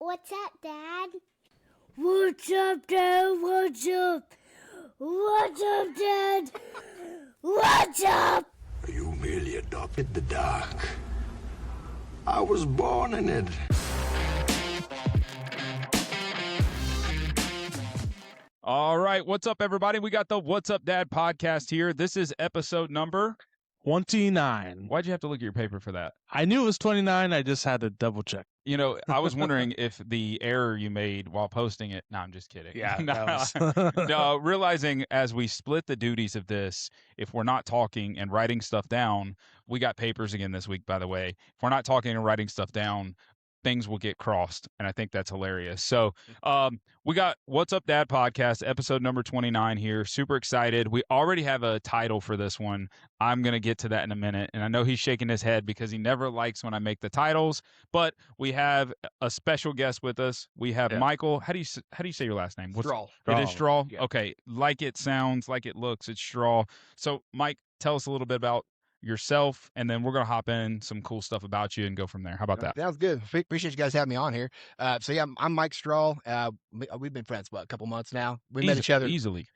What's up, Dad? What's up, Dad? What's up? What's up, Dad? What's up? You merely adopted the dark. I was born in it. All right. What's up, everybody? We got the What's Up Dad podcast here. This is episode number 29. Why'd you have to look at your paper for that? I knew it was 29. I just had to double check. You know, I was wondering if the error you made while posting it. No, I'm just kidding. Yeah. No, realizing as we split the duties of this, if we're not talking and writing stuff down, we got papers again this week, by the way. If we're not talking and writing stuff down, things will get crossed. And I think that's hilarious. So we got What's Up Dad podcast, episode number 29 here. Super excited. We already have a title for this one. I'm going to get to that in a minute. And I know he's shaking his head because he never likes when I make the titles, but we have a special guest with us. We have Michael. How do you say your last name? Straw. It is Straw? Yeah. Okay. Like it sounds, like it looks, it's Straw. So Mike, tell us a little bit about yourself, and then we're going to hop in some cool stuff about you and go from there. How about that? Sounds good. Appreciate you guys having me on here. I'm Mike Straw. We've been friends, a couple months now. We met each other easily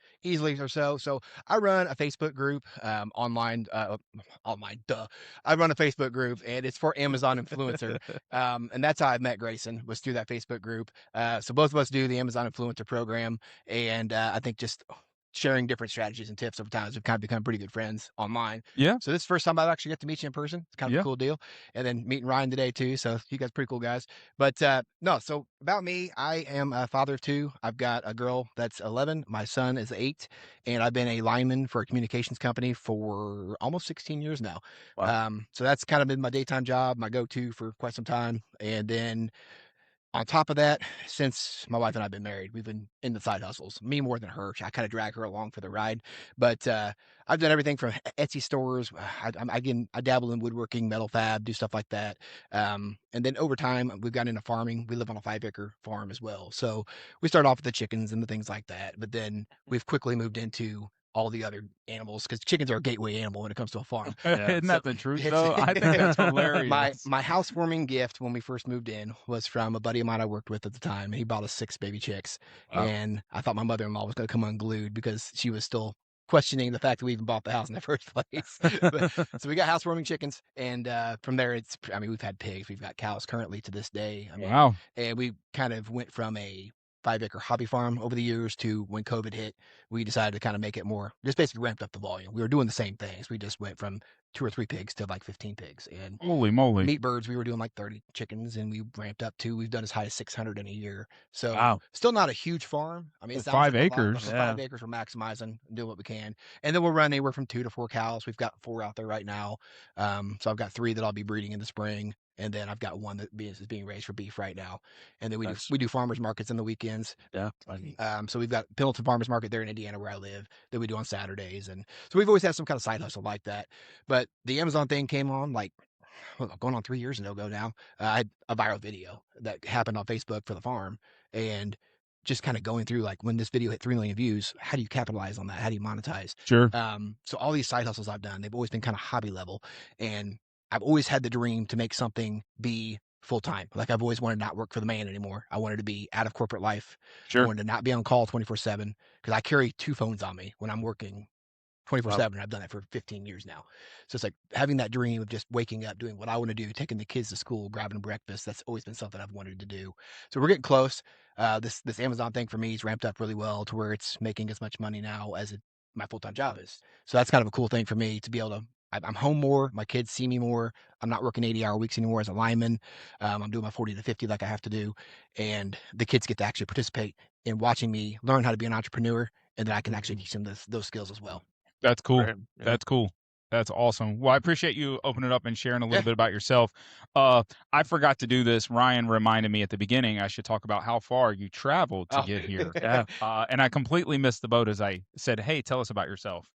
or so. So I run a Facebook group, online, I run a Facebook group, and it's for Amazon influencer. And that's how I met Grayson, was through that Facebook group. So both of us do the Amazon influencer program. And I think just sharing different strategies and tips over time, we've kind of become pretty good friends online. Yeah. So this is the first time I've actually got to meet you in person. It's kind of a cool deal. And then meeting Ryan today too. So you guys pretty cool guys. But so about me, I am a father of two. I've got a girl that's 11. My son is 8. And I've been a lineman for a communications company for almost 16 years now. Wow. So that's kind of been my daytime job, my go-to for quite some time. And then on top of that, since my wife and I have been married, we've been in the side hustles, me more than her. I kind of drag her along for the ride, but I've done everything from Etsy stores. I dabble in woodworking, metal fab, do stuff like that. And then over time, we've gotten into farming. We live on a 5-acre farm as well. So we start off with the chickens and the things like that, but then we've quickly moved into all the other animals, because chickens are a gateway animal when it comes to a farm. Isn't that the truth, though? I think that's hilarious. My housewarming gift when we first moved in was from a buddy of mine I worked with at the time. He bought us 6 baby chicks. Wow. And I thought my mother-in-law was going to come unglued because she was still questioning the fact that we even bought the house in the first place. So we got housewarming chickens. And from there, we've had pigs. We've got cows currently to this day. Wow. And we kind of went from a 5-acre hobby farm over the years to when COVID hit, we decided to kind of make it more, just basically ramped up the volume. We were doing the same things. We just went from 2 or 3 pigs to like 15 pigs. And holy moly, meat birds, we were doing like 30 chickens, and we ramped up to, we've done as high as 600 in a year. So wow. Still not a huge farm. I mean, it's 5 like acres. 5 acres, we're maximizing and doing what we can. And then we'll run anywhere from 2 to 4 cows. We've got 4 out there right now. So I've got 3 that I'll be breeding in the spring. And then I've got 1 that is being raised for beef right now. And then we do farmers markets on the weekends. Yeah. So we've got Pendleton Farmers Market there in Indiana where I live that we do on Saturdays. And so we've always had some kind of side hustle like that. But the Amazon thing came on going on 3 years ago now. I had a viral video that happened on Facebook for the farm, and just kind of going through, like, when this video hit 3 million views, how do you capitalize on that? How do you monetize? Sure. So all these side hustles I've done, they've always been kind of hobby level. And I've always had the dream to make something be full-time. Like, I've always wanted to not work for the man anymore. I wanted to be out of corporate life. Sure. I wanted to not be on call 24/7, because I carry 2 phones on me when I'm working 24/7. Wow. I've done that for 15 years now. So it's like having that dream of just waking up, doing what I want to do, taking the kids to school, grabbing breakfast. That's always been something I've wanted to do. So we're getting close. This Amazon thing for me is ramped up really well to where it's making as much money now as my full-time job is. So that's kind of a cool thing for me to be able to, I'm home more. My kids see me more. I'm not working 80-hour weeks anymore as a lineman. I'm doing my 40 to 50 like I have to do. And the kids get to actually participate in watching me learn how to be an entrepreneur. And then I can actually teach them those skills as well. That's cool. Right. Yeah. That's cool. That's awesome. Well, I appreciate you opening up and sharing a little bit about yourself. I forgot to do this. Ryan reminded me at the beginning I should talk about how far you traveled to get here. And I completely missed the boat as I said, hey, tell us about yourself.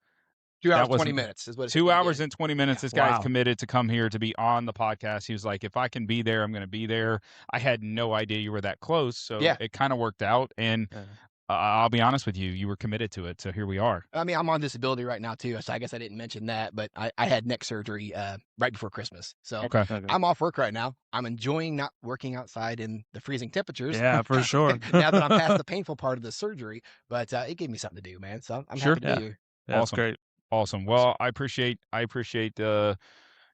2 hours, 20 minutes is what it's 2 hours and 20 minutes. This guy's Wow. committed to come here to be on the podcast. He was like, if I can be there, I'm going to be there. I had no idea you were that close. So it kind of worked out. And I'll be honest with you, you were committed to it, so here we are. I mean, I'm on disability right now too, so I guess I didn't mention that, but I had neck surgery right before Christmas. So Okay. I'm off work right now. I'm enjoying not working outside in the freezing temperatures. Yeah, for sure. Now that I'm past the painful part of the surgery, but it gave me something to do, man. So I'm Sure. happy to be here. That's Awesome. great. Awesome. Well, I appreciate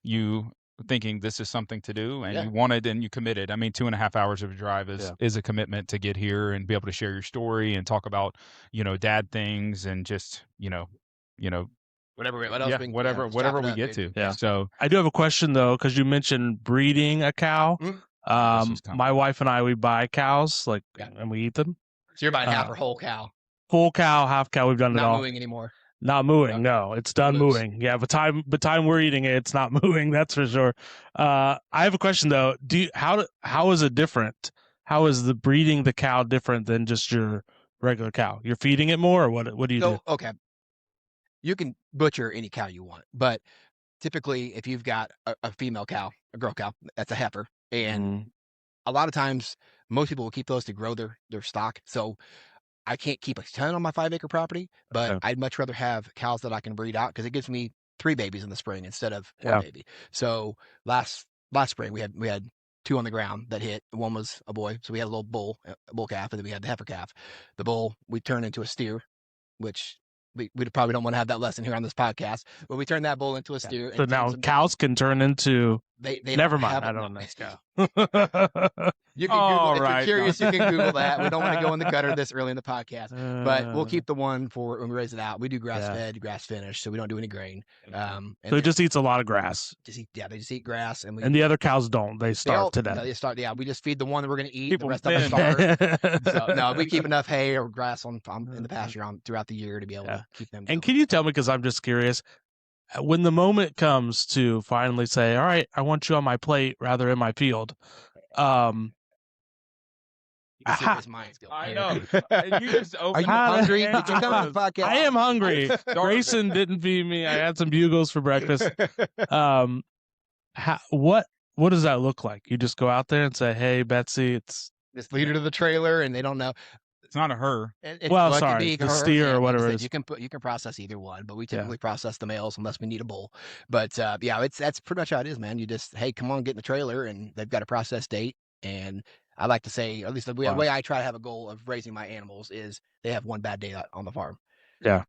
you thinking this is something to do, and Yeah. you wanted and you committed. I mean, 2.5 hours of a drive is a commitment to get here and be able to share your story and talk about, dad things and just, Whatever we get to. Yeah. So I do have a question though, because you mentioned breeding a cow. Mhm. This is coming. My wife and I, we buy cows, Yeah. and we eat them. So you're buying half or whole cow, Full cow, half cow. We've done it not all. mooing anymore. Not mooing, no. It's done Moose. mooing. Yeah, but time we're eating it, it's not mooing. That's for sure. I have a question though. How is it different? How is the breeding the cow different than just your regular cow? You're feeding it more, or what? What do you do? Okay, you can butcher any cow you want, but typically, if you've got a female cow, a girl cow, that's a heifer, and a lot of times, most people will keep those to grow their stock. So I can't keep a ton on my 5-acre property, but Okay. I'd much rather have cows that I can breed out because it gives me 3 babies in the spring instead of 1 baby. So last spring we had 2 on the ground that hit. One was a boy, so we had a little a bull calf, and then we had the heifer calf. The bull we turned into a steer, which we probably don't want to have that lesson here on this podcast, but we turned that bull into a steer. So and now cows can turn into. they Never don't mind. have I a- don't know. Cow. You can Google, All if right, you're curious, you can Google that. We don't want to go in the gutter this early in the podcast, but we'll Uh, keep the one for when we raise it out. We do grass fed, grass finished, so we don't do any grain. And So it just eats a lot of grass, they just eat grass, and and the other cows don't. They starve to no, death. they start. Yeah, we just feed the one that we're going to eat. Keep The 'em rest of them thin. starve. So no, we keep enough hay or grass in the pasture throughout the year to be able to keep them. And going. can you tell me, because I'm just curious, when the moment comes to finally say, all right, I want you on my plate rather in my field, You can see where his mind's going. I here. know. You just Are opened you How- hungry? Did you come on the podcast? I am hungry. Grayson didn't feed me. I had some bugles for breakfast. What does that look like? You just go out there and say, hey, Betsy, it's Just lead her to the trailer, and they don't know. It's not a her. Well, it could sorry, be the her, steer or like I whatever said, it is. You can process either one, but we typically process the males unless we need a bull. But that's pretty much how it is, man. You just, hey, come on, get in the trailer, and they've got a process date. And I like to say, at least the way I try to have a goal of raising my animals is they have one bad day on the farm. Yeah.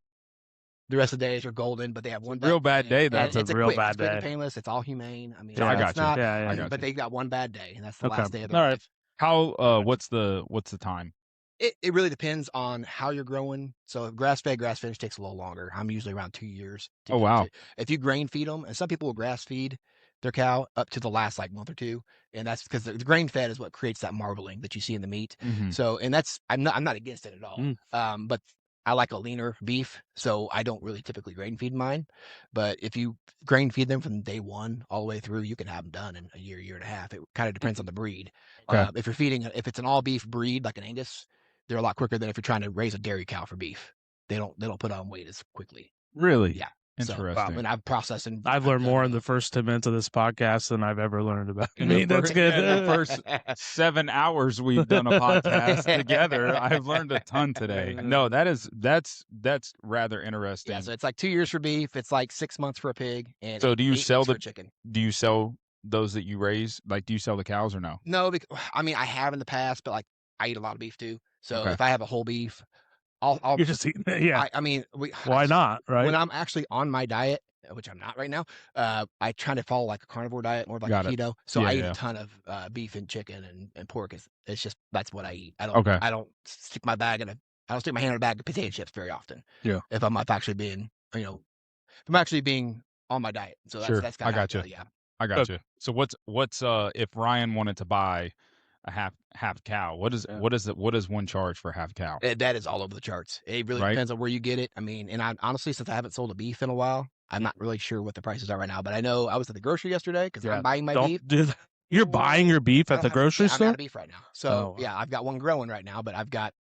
The rest of the days are golden, but they have one real bad day, and that's a it's real quick, bad it's quick and day. painless. It's all humane. I mean, Yeah, I it's got you. not- Yeah, I got but you. they've got one bad day, and that's the Okay. last day of their All right. life. How? What's the time? It really depends on how you're growing. So grass fed, grass finished takes a little longer. I'm usually around 2 years. Oh, wow. If you grain feed them, and some people will grass feed their cow up to the last month or two, and that's because the grain fed is what creates that marbling that you see in the meat. Mhm. So, and that's I'm not against it at all. But I like a leaner beef, so I don't really typically grain feed mine. But if you grain feed them from day one all the way through, you can have them done in a year and a half. It kind of depends on the breed. Okay. If it's an all beef breed like an Angus, they're a lot quicker than if you're trying to raise a dairy cow for beef. They don't put on weight as quickly. Really? Yeah. Interesting. And I've processed and I've learned more in the first 10 minutes of this podcast than I've ever learned about In me. the That's fir- good. in the first 7 hours we've done a podcast together, I've learned a ton today. No, that's rather interesting. Yeah, so it's like 2 years for beef. It's like 6 months for a pig. And So do you 8 sell weeks the- for chicken? Do you sell those that you raise? Like, do you sell the cows or no? No, because, I mean, I have in the past, but like I eat a lot of beef too. So Okay. if I have a whole beef, I'll You're just eating it. Yeah. I mean, Why not? Right. When I'm actually on my diet, which I'm not right now, I try to follow like a carnivore diet, more of like Got a it. keto. So Yeah, I eat yeah. a ton of beef and chicken and pork. It's just that's what I eat. I don't stick my bag I don't stick my hand in a bag of potato chips very often. Yeah. If I'm actually being, if I'm actually being on my diet. So Sure. that's I kind of gotcha. yeah. I got you. So what's if Ryan wanted to buy a half cow? What is one charge for a half cow? That is all over the charts. It really Right? depends on where you get it. I mean, and I honestly, since I haven't sold a beef in a while, I'm not really sure what the prices are right now. But I know I was at the grocery yesterday because I'm buying my Don't beef. do that. You're buying your beef I at don't the have- grocery I'm out store? of beef right now. So Oh, wow. yeah, I've got one growing right now, but I've got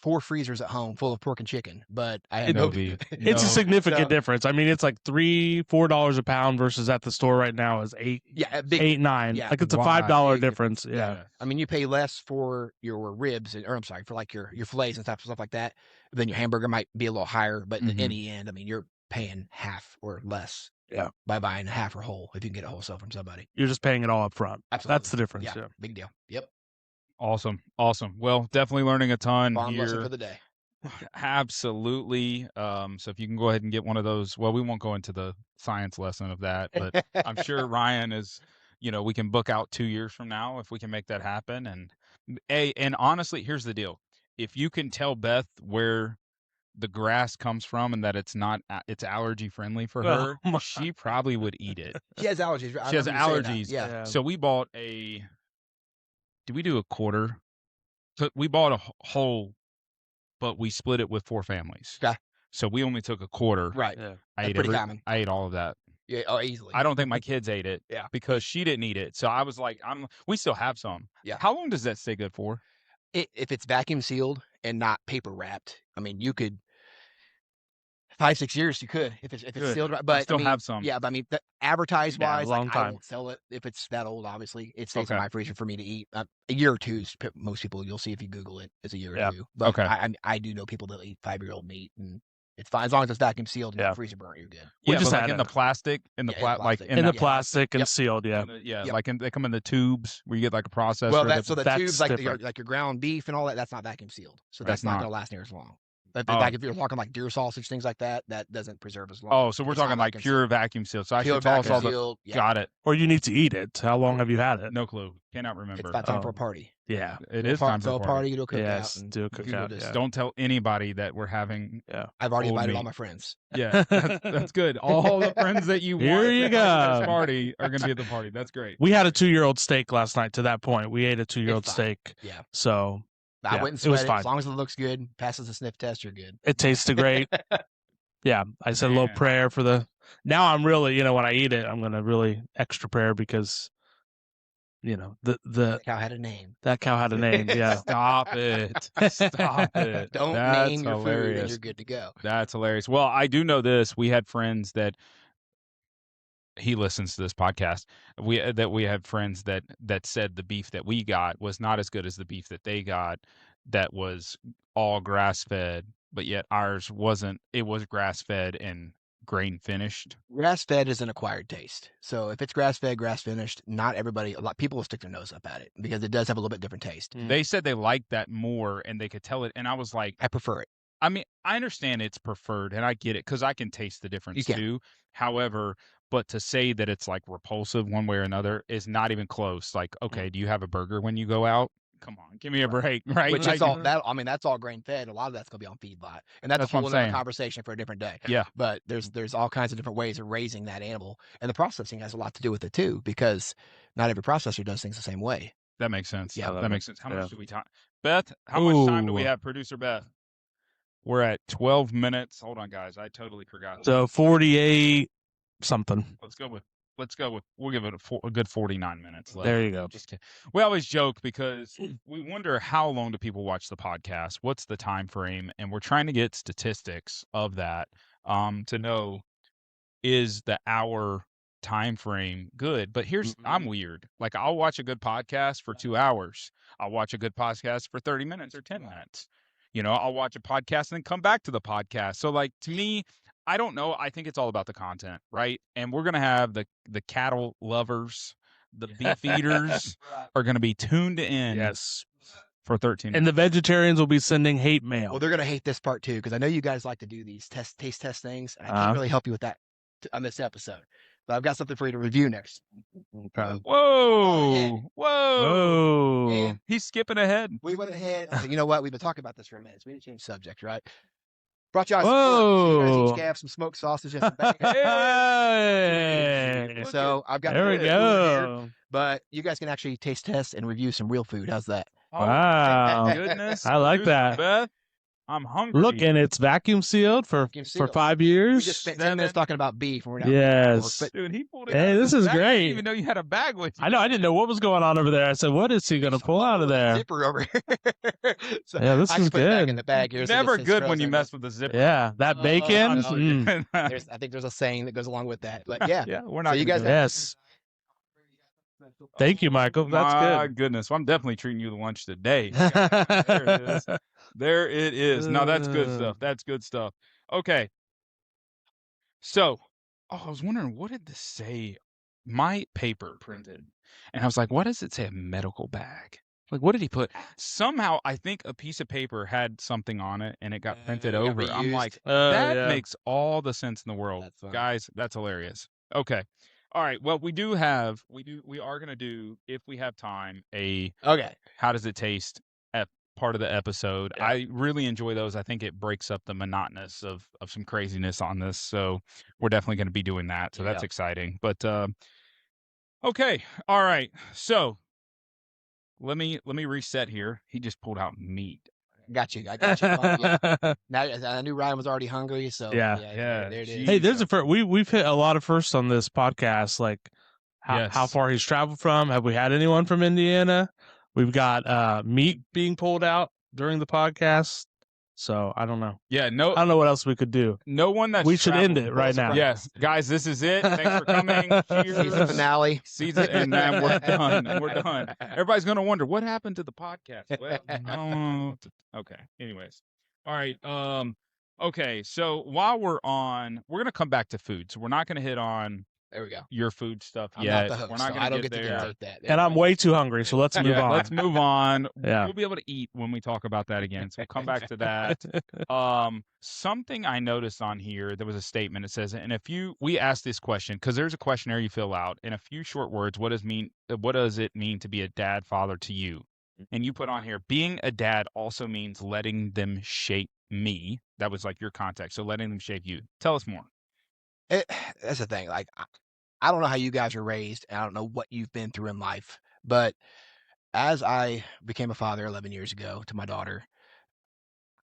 4 freezers at home full of pork and chicken, but I had No no beef. It's a No. significant So- difference. I mean, it's like $3-4 a pound versus at the store right now is $8, Yeah, big. $8-9. yeah, Like it's a Why? $5 Big difference. difference. Yeah. Yeah. I mean, you pay less for your ribs, or I'm sorry, for like your fillets and stuff like that. Then your hamburger might be a little higher, but Mhm. in the end, I mean, you're paying half or less. Yeah. By buying a half or whole, if you can get a wholesale from somebody. You're just paying it all up front. Absolutely. That's the difference. Yeah, Yeah. big deal. Yep. Awesome. Well, definitely learning a ton Farm lesson here. for the day. Absolutely. So if you can go ahead and get one of those, well, we won't go into the science lesson of that, but I'm sure Ryan is, we can book out 2 years from now if we can make that happen. And honestly, here's the deal. If you can tell Beth where the grass comes from and that it's not, it's allergy friendly for Oh, her, my. she probably would eat it. She has allergies. I She has remember you saying that. allergies. Yeah. Yeah. So we bought did we do a quarter? So we bought a whole, but we split it with 4 families. Okay. So we only took a quarter. Right. Yeah. I That's pretty common. I ate all of that. Yeah. Oh, easily. I don't think my kids ate it. Yeah. Because she didn't eat it. So I was like, we still have some. Yeah. How long does that stay good for? If it's vacuum sealed and not paper wrapped, I mean, you could 5-6 years. You could if it's Good. sealed. Right. I But still I mean, have some. Yeah, but I mean, advertised wise, long I time. won't sell it if it's that old. Obviously, it stays Okay. in my freezer for me to eat. A year or two is most people. You'll see if you Google it. It's a year Yeah. or two. But Okay. I do know people that eat 5-year-old meat, and it's fine as long as it's vacuum sealed and Yeah. not freezer burnt. You're good. We Yeah, just but like had in the it. plastic, in the Yeah, in the like plastic. In the Yeah. plastic and Yep. sealed. Yeah. yeah, Yep. like they come in the tubes where you get like a processor. Well, that- so the that's tubes like different. your ground beef and all that, that's not vacuum sealed, so That's that's not not. going to last near as long. But Oh. like if you're talking like deer sausage, things like that, that doesn't preserve as long. Oh, so we're It's not talking like vacuum pure sealed. vacuum seal. So I Pure should tell us vacuum all the. sealed. Yeah. Got it. Or you need to eat it. How long have you had it? No clue. Cannot remember. It's about time for Oh. a party. Yeah. It is time for throw a party. You do a cookout. Yes, and do a Google cookout, this. yeah. Don't tell anybody that we're having. I've already Old invited all meat. my friends. Yeah, that's good. All the friends that you Here want you to have at this go. party are going to be at the party. That's great. We had a 2-year-old steak last night. To that point, we ate a 2-year-old It's fine. steak. Yeah. So I Yeah, wouldn't it was sweat it. fine. As long as it looks good, passes the sniff test, you're good. it tasted great. Yeah, I said a little Man. prayer for the. Now I'm really, when I eat it, I'm gonna really extra prayer because, The cow had a name. that cow had a name. Yeah. Stop it. Stop it. Don't That's name your food, and hilarious. you're good to go. That's hilarious. Well, I do know this. We had friends that he listens to this podcast. We had friends that said the beef that we got was not as good as the beef that they got. That was all grass fed, but yet ours wasn't. It was grass fed and grain finished. Grass fed is an acquired taste. So if it's grass fed, grass finished, not everybody. A lot people will stick their nose up at it because it does have a little bit different taste. Mm. They said they liked that more, and they could tell it. And I was like, I prefer it. I mean, I understand it's preferred, and I get it because I can taste the difference can. too. However, but to say that it's like repulsive one way or another is not even close. Like, okay, do you have a burger when you go out? Come on, give me a break, right? Which Like, is all that. I mean, that's all grain fed. A lot of that's gonna be on feedlot, and that's That's a what whole I'm other saying. conversation for a different day. Yeah. But there's all kinds of different ways of raising that animal, and the processing has a lot to do with it too, because not every processor does things the same way. That makes sense. Yeah. that makes sense. How Yeah. much do we time? Beth, how much time do we Ooh. have, producer Beth? We're at 12 minutes. Hold on, guys. I totally forgot. So 48 something. We'll give it a good 49 minutes left. There you go. Just kidding. We always joke because we wonder how long do people watch the podcast? What's the time frame? And we're trying to get statistics of that to know, is the hour time frame good? But here's, I'm weird. Like, I'll watch a good podcast for 2 hours. I'll watch a good podcast for 30 minutes or 10 minutes. I'll watch a podcast and then come back to the podcast. So, like, to me, I don't know. I think it's all about the content, right? And we're going to have the cattle lovers, the beef eaters are going to be tuned in Yes. for 13 And the vegetarians will be sending hate mail. Well, they're gonna hate this part too, because I know you guys like to do these taste test things, and I Uh-huh. can't really help you with that on this episode. But I've got something for you to review next. Okay. Whoa. Whoa. And He's skipping ahead. we went ahead. I said, you know what? We've been talking about this for a minute. So we need to change subject, right? Brought you out some pork. So you guys Whoa. each have some smoked sausage and some bacon. Hey. So I've got There we the real food here, go. but you guys can actually taste test and review some real food. How's that? Oh, Wow. my goodness. I like Producer that. Beth, I'm hungry. Look, and it's vacuum sealed for Vacuum sealed. 5 years. We just spent 10 minutes talking about beef when we're not Yes. but Dude, he pulled it Hey, out of this his is bag. I great. didn't even know you had a bag with you. I know. I didn't know what was going on over there. I said, "What is he going to pull out of there?" zipper over here. So Yeah, this I is can put it back good. in the bag here. so Never this good trails when you in mess there. with the zipper. Yeah, that bacon. no, Mm. I think there's a saying that goes along with that. But yeah. Yeah, we're not. So you gonna guys do have- that. Yes. Thank you, Michael. That's My good. goodness, well, I'm definitely treating you to lunch today. There it is. There it is. No, that's good stuff. That's good stuff. Okay. So, I was wondering, what did this say? My paper printed, and I was like, what does it say? A medical bag? Like, what did he put? Somehow, I think a piece of paper had something on it, and it got printed It got over. I'm reused. like, that yeah. makes all the sense in the world, That's funny. guys. That's hilarious. Okay. All right. Well, we are going to do, if we have time, a Okay. how does it taste part of the episode. Yeah. I really enjoy those. I think it breaks up the monotonous of some craziness on this. So we're definitely going to be doing that. So that's Yeah. exciting. But okay. All right. So let me reset here. He just pulled out meat. Got you. I got you. Yeah. Now I knew Ryan was already hungry, so Yeah. there it is. Hey, there's a first. We've hit a lot of firsts on this podcast. Like how Yes. far he's traveled from. Have we had anyone from Indiana? We've got meat being pulled out during the podcast. So I don't know. Yeah. I don't know what else we could do. No one that's We should end traveled- it right now. Yes, guys, this is it. Thanks for coming. Cheers. Season finale. Season, and then we're done. We're done. Everybody's gonna wonder what happened to the podcast. Well, I don't know. Okay. Anyways, all right. Okay. So while we're gonna come back to food. So we're not gonna hit on There we go. your food stuff I'm yet. not the host, We're not so gonna I don't get get there. to dictate that. And I'm way too hungry, so let's move Yeah, on. let's move on. Yeah. We'll be able to eat when we talk about that again. So we'll come back to that. Something I noticed on here, there was a statement. It says, we asked this question because there's a questionnaire you fill out in a few short words. What does it mean to be a dad, father to you? And you put on here, being a dad also means letting them shape me. That was like your context. So letting them shape you. Tell us more. That's the thing. Like, I don't know how you guys are raised, and I don't know what you've been through in life, but as I became a father 11 years ago to my daughter,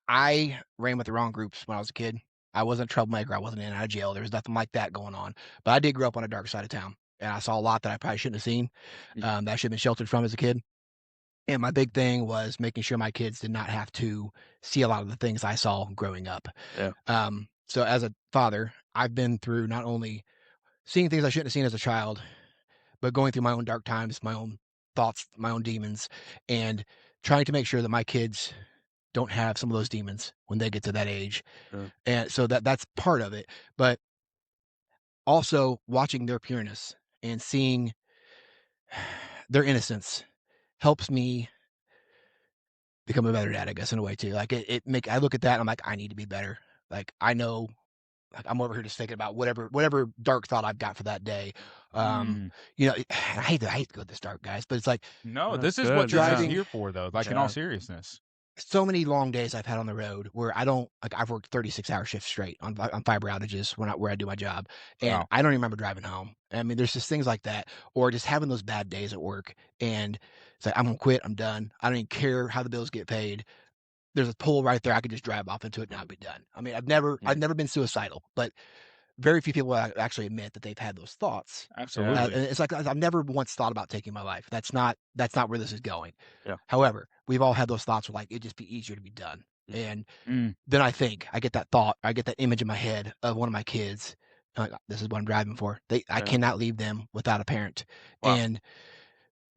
I ran with the wrong groups when I was a kid. I wasn't a troublemaker. I wasn't in and out of jail. There was nothing like that going on. But I did grow up on a dark side of town, and I saw a lot that I probably shouldn't have seen, that I should have been sheltered from as a kid. And my big thing was making sure my kids did not have to see a lot of the things I saw growing up. Yeah. So as a father, I've been through not only seeing things I shouldn't have seen as a child, but going through my own dark times, my own thoughts, my own demons, and trying to make sure that my kids don't have some of those demons when they get to that age. Sure. And so that's part of it. But also watching their pureness and seeing their innocence helps me become a better dad, I guess, in a way too. Like I look at that and I'm like, I need to be better. Like I know, like I'm over here just thinking about whatever dark thought I've got for that day. You know, I hate to go this dark, guys, but it's like, No, That's this is good, what yeah. this is here for, though. Like in all Yeah. seriousness. so many long days I've had on the road where I don't like I've worked 36-hour shifts straight on fiber outages where I do my job, and Wow. I don't even remember driving home. I mean, there's just things like that, or just having those bad days at work, and it's like I'm gonna quit. I'm done. I don't even care how the bills get paid. There's a pole right there. I could just drive off into it and I'd be done. I mean, I've never been suicidal, but very few people actually admit that they've had those thoughts. Absolutely. And it's like I've never once thought about taking my life. That's not where this is going. Yeah. However, we've all had those thoughts where like it'd just be easier to be done. And Mm. then I get that thought, I get that image in my head of one of my kids. Like, this is what I'm driving for. I cannot leave them without a parent. Wow. And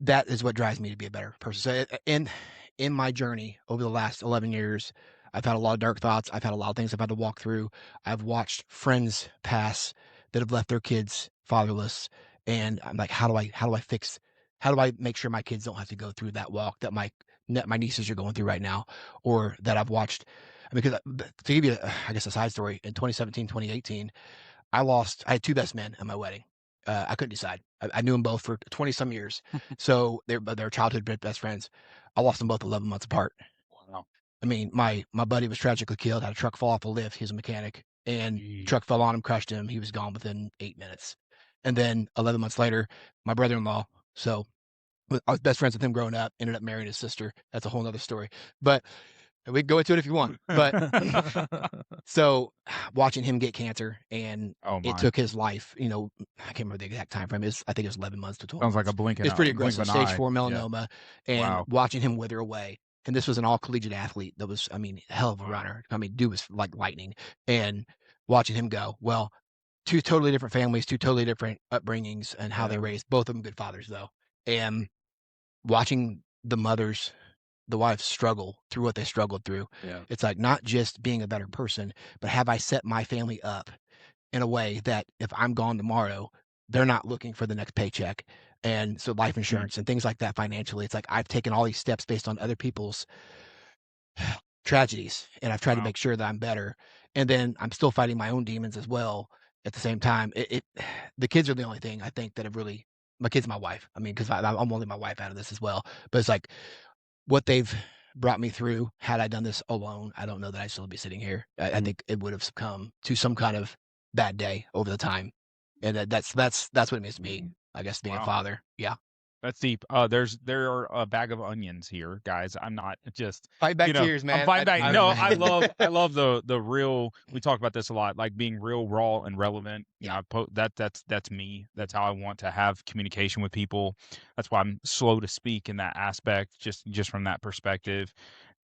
that is what drives me to be a better person. So in my journey over the last 11 years, I've had a lot of dark thoughts. I've had a lot of things I've had to walk through. I've watched friends pass that have left their kids fatherless. And I'm like, how do I make sure my kids don't have to go through that walk that my nieces are going through right now, or that I've watched? Because to give you, I guess, a side story, in 2017, 2018, I had two best men at my wedding. I couldn't decide. I knew them both for 20 some years. So they're childhood best friends. I lost them both 11 months apart. Wow. I mean, my buddy was tragically killed, had a truck fall off a lift. He was a mechanic, and Jeez. truck fell on him, crushed him. He was gone within 8 minutes. And then 11 months later, my brother-in-law, so I was best friends with him growing up, ended up marrying his sister. That's a whole nother story. But We can go into it if you want. But so watching him get cancer and Oh my. it took his life, I can't remember the exact time frame. I think it was 11 months to 12 Sounds months. like a blink. It's pretty blink of aggressive. an Stage eye. 4 Yeah. melanoma, and Wow. watching him wither away. And this was an all collegiate athlete that was, hell of a Wow. runner. Dude was like lightning. And watching him go, well, two totally different families, two totally different upbringings, and how they raised, both of them good fathers though. And watching the wives struggle through what they struggled through. Yeah. It's like not just being a better person, but have I set my family up in a way that if I'm gone tomorrow, they're not looking for the next paycheck. And so life insurance and things like that financially, it's like I've taken all these steps based on other people's tragedies, and I've tried to Wow. make sure that I'm better. And then I'm still fighting my own demons as well at the same time. The kids are the only thing I think that have really, my kids, my wife. Because I'm only my wife out of this as well. But it's like what they've brought me through. Had I done this alone, I don't know that I'd still be sitting here. I think it would have succumbed to some kind of bad day over the time. And that's what it means to me, I guess, being a Wow. father. Yeah. That's deep. There are a bag of onions here, guys. I'm not just Fight back tears, man. I'm fighting back. I- No, I- I love the real. We talk about this a lot, like being real, raw, and relevant. Yeah. That's me. That's how I want to have communication with people. That's why I'm slow to speak in that aspect, just from that perspective.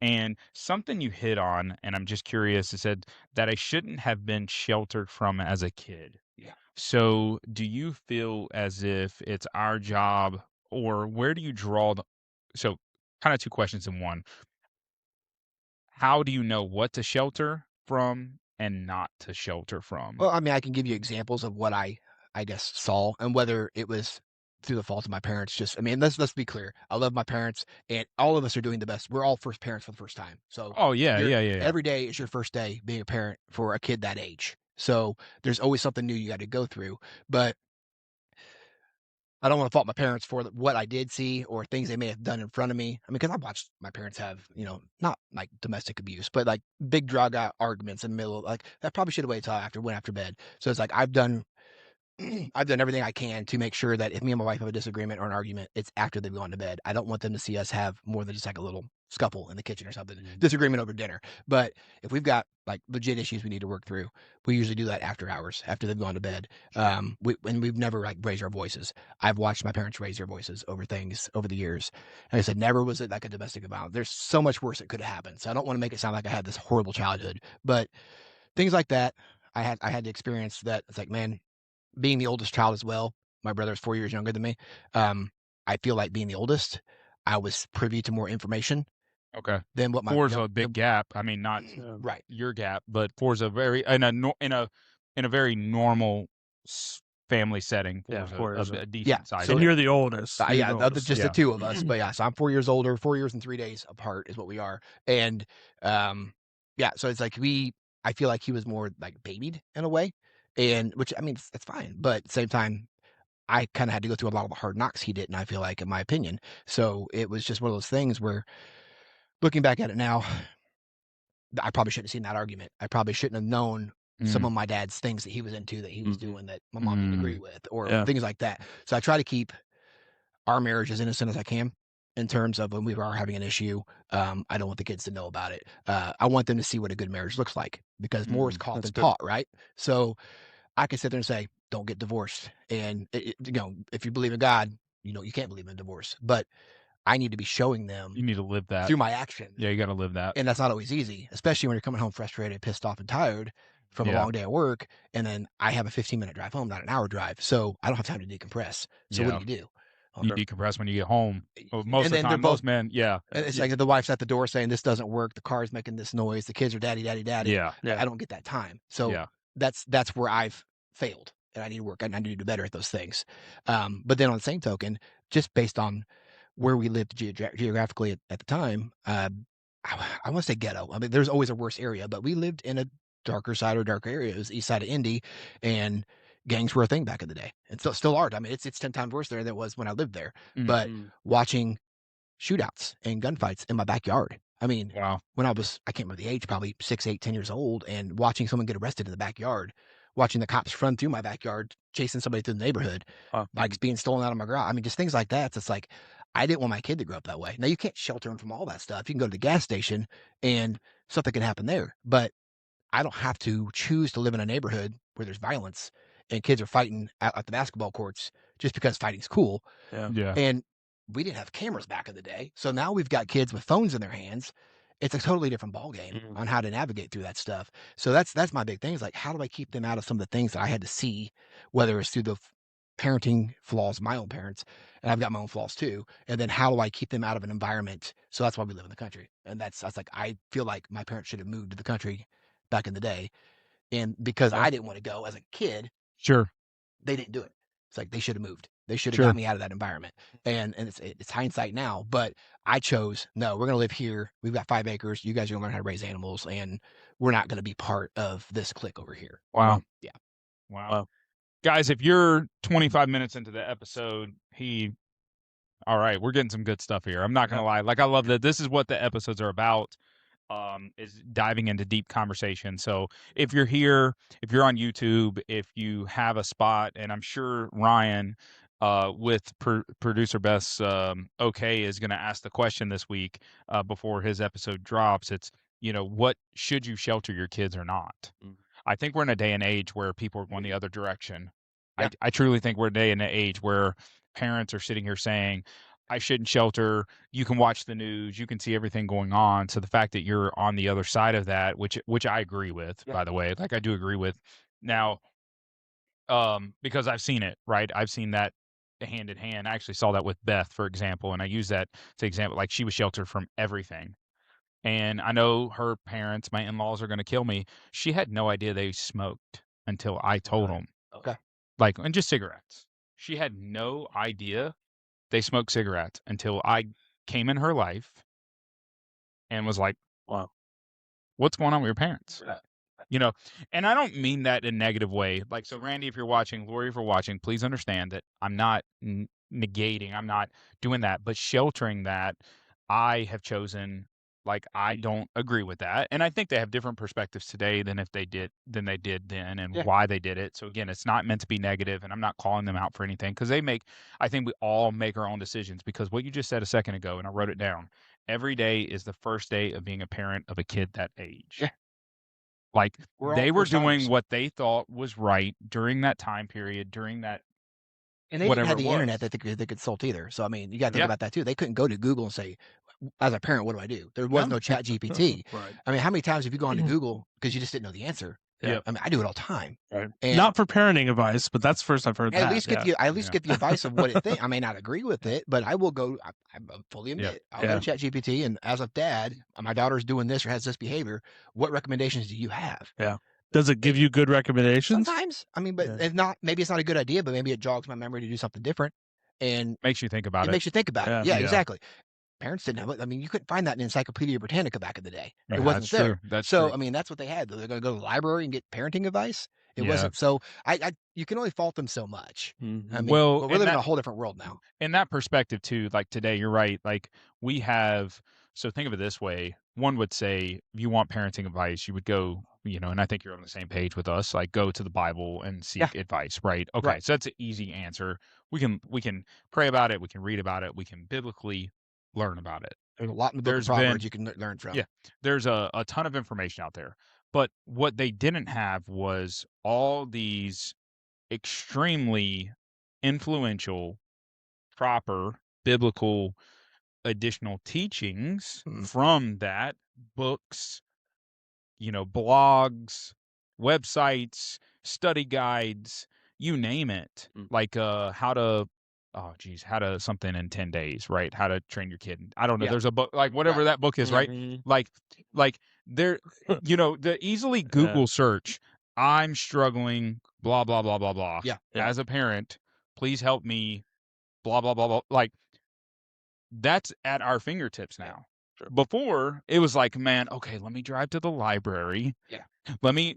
And something you hit on, and I'm just curious, it said that I shouldn't have been sheltered from as a kid. Yeah. So, do you feel as if it's our job, or where do you draw so kind of two questions in one. How do you know what to shelter from and not to shelter from? Well, I can give you examples of what I guess saw, and whether it was through the fault of my parents. Let's be clear. I love my parents, and all of us are doing the best. We're all first parents for the first time. So Oh yeah, yeah. every day is your first day being a parent for a kid that age. So there's always something new you got to go through. But I don't want to fault my parents for what I did see or things they may have done in front of me. Because I watched my parents have, not like domestic abuse, but like big drug out arguments in the middle. Like that probably should have waited till after went after bed. So it's like I've done everything I can to make sure that if me and my wife have a disagreement or an argument, it's after they've gone to bed. I don't want them to see us have more than just like a little scuffle in the kitchen or something, disagreement over dinner. But if we've got like legit issues we need to work through, we usually do that after hours, after they've gone to bed. We've never like raised our voices. I've watched my parents raise their voices over things over the years. And I said, never was it like a domestic violence. There's so much worse that could have happened. So I don't want to make it sound like I had this horrible childhood, but things like that, I had to experience that. It's like, man, being the oldest child as well, my brother's 4 years younger than me. I feel like being the oldest, I was privy to more information Okay. than what my Four's a big gap. Not right. your gap, but four's a very in a very normal family setting. Yeah, Four's four is a a- decent Yeah, size. so And you're the oldest. You're Yeah, the oldest. just Yeah. the two of us. But yeah, so I'm 4 years older, 4 years and 3 days apart is what we are. And yeah, so it's like I feel like he was more like babied in a way, and which it's fine, but at the same time, I kind of had to go through a lot of the hard knocks he didn't, I feel like, in my opinion. So it was just one of those things where, looking back at it now, I probably shouldn't have seen that argument. I probably shouldn't have known some of my dad's things that he was into, that he was doing, that my mom didn't agree with, or things like that. So I try to keep our marriage as innocent as I can in terms of when we are having an issue. I don't want the kids to know about it. I want them to see what a good marriage looks like, because more is caught That's than good. taught, right? So I can sit there and say, don't get divorced. And, if you believe in God, you can't believe in divorce. But I need to be showing them You need to live that. through my actions. Yeah, you got to live that. And that's not always easy, especially when you're coming home frustrated, pissed off, and tired from a Yeah. long day at work. And then I have a 15-minute drive home, not an hour drive. So I don't have time to decompress. So Yeah. what do? You decompress when you get home. Most And of the then they're time, both- most men, yeah. And it's like the wife's at the door saying, this doesn't work. The car's making this noise. The kids are daddy, daddy, daddy. Yeah. Yeah. I don't get that time. So Yeah. that's where I've failed, and I need to work. And I need to do better at those things. But then on the same token, just based on where we lived geographically at the time, I want to say ghetto. There's always a worse area, but we lived in a darker area. It was the east side of Indy, and gangs were a thing back in the day, and still are. It's 10 times worse there than it was when I lived there. But watching shootouts and gunfights in my backyard. Wow. When I can't remember the age, probably 6, 8, 10 years old, and watching someone get arrested in the backyard, watching the cops run through my backyard, chasing somebody through the neighborhood, bikes being stolen out of my garage. Just things like that. It's like, I didn't want my kid to grow up that way. Now you can't shelter them from all that stuff. You can go to the gas station and something can happen there, but I don't have to choose to live in a neighborhood where there's violence and kids are fighting at the basketball courts just because fighting's cool. Yeah. And we didn't have cameras back in the day. So now we've got kids with phones in their hands. It's a totally different ballgame on how to navigate through that stuff. So that's my big thing is like, how do I keep them out of some of the things that I had to see, whether it's through the parenting flaws of my own parents, and I've got my own flaws too. And then how do I keep them out of an environment? So that's why we live in the country. And that's like, I feel like my parents should have moved to the country back in the day. And because I didn't want to go as a kid, Sure. they didn't do it. It's like they should have moved. They should have Sure. got me out of that environment. And it's hindsight now, but I chose, no, we're going to live here. We've got 5 acres. You guys are going to learn how to raise animals, and we're not going to be part of this clique over here. Wow. Yeah. Wow. Guys, if you're 25 minutes into the episode, all right, we're getting some good stuff here. I'm not going to lie. Like, I love that this is what the episodes are about. Is diving into deep conversation. So if you're here, if you're on YouTube, if you have a spot, and I'm sure Ryan, with producer Beth's okay, is going to ask the question this week before his episode drops. It's, what should you shelter your kids or not? I think we're in a day and age where people are going the other direction. Yeah. I truly think we're in a day and age where parents are sitting here saying, I shouldn't shelter. You can watch the news. You can see everything going on. So the fact that you're on the other side of that, which I agree with, by the way, like I do agree with now, because I've seen it, right? I've seen that hand in hand. I actually saw that with Beth, for example, and I use that to example, like she was sheltered from everything. And I know her parents, my in-laws, are going to kill me. She had no idea they smoked until I told them. Okay. Like, and just cigarettes. She had no idea they smoked cigarettes until I came in her life and was like, Wow. what's going on with your parents? And I don't mean that in a negative way. Like, so Randy, if you're watching, Lori, if you're watching, please understand that I'm not negating, I'm not doing that, but sheltering that I have chosen. Like, I don't agree with that. And I think they have different perspectives today than they did then, and why they did it. So again, it's not meant to be negative, and I'm not calling them out for anything, because I think we all make our own decisions, because what you just said a second ago, and I wrote it down, every day is the first day of being a parent of a kid that age. Yeah. Like, they were doing timers. what they thought was right during that time period, during that. And they didn't whatever have it the internet was. that they could consult either. So, I mean, you got to think Yeah. about that too. They couldn't go to Google and say, as a parent, what do I do? There was no chat GPT. Right. I mean, how many times have you gone to Google because you just didn't know the answer? Yeah. I mean, I do it all the time. Right. And Not for parenting advice, but that's the first I've heard I at that. least get the get the advice of what it thinks. I may not agree with it, but I will go. I fully admit I'll go to Chat GPT, and as a dad, my daughter's doing this or has this behavior. What recommendations do you have? Yeah. Does it give you good recommendations? Sometimes. I mean, but if not, maybe it's not a good idea, but maybe it jogs my memory to do something different, and Makes you think about it it. makes you think about it. Yeah. Yeah, exactly. Parents didn't have it. I mean, you couldn't find that in Encyclopedia Britannica back in the day. Yeah, It wasn't that's there. true. That's so, true. I mean, that's what they had. They're going to go to the library and get parenting advice. It Yeah. wasn't. So, you can only fault them so much. Mhm. I mean, Well, but we're and living in that- a whole different world now. In that perspective too, like today, you're right. Like, we have, so think of it this way. One would say, if you want parenting advice, you would go, and I think you're on the same page with us, like go to the Bible and seek advice, right? Okay. Right. So that's an easy answer. We can pray about it. We can read about it. We can biblically learn about it. There's a lot in the book There's of been- Proverbs you can learn from. Yeah. There's a ton of information out there, but what they didn't have was all these extremely influential, proper, biblical additional teachings from that, books, blogs, websites, study guides, you name it. Like how to something in 10 days, right? How to train your kid. I don't know. Yeah. There's a book, like whatever that book is, right? Like there, the easily Google search, I'm struggling, blah, blah, blah, blah, blah. Yeah. As a parent, please help me, blah, blah, blah, blah. Like, that's at our fingertips now. Sure. Before, it was like, man, okay, let me drive to the library. Yeah. Let me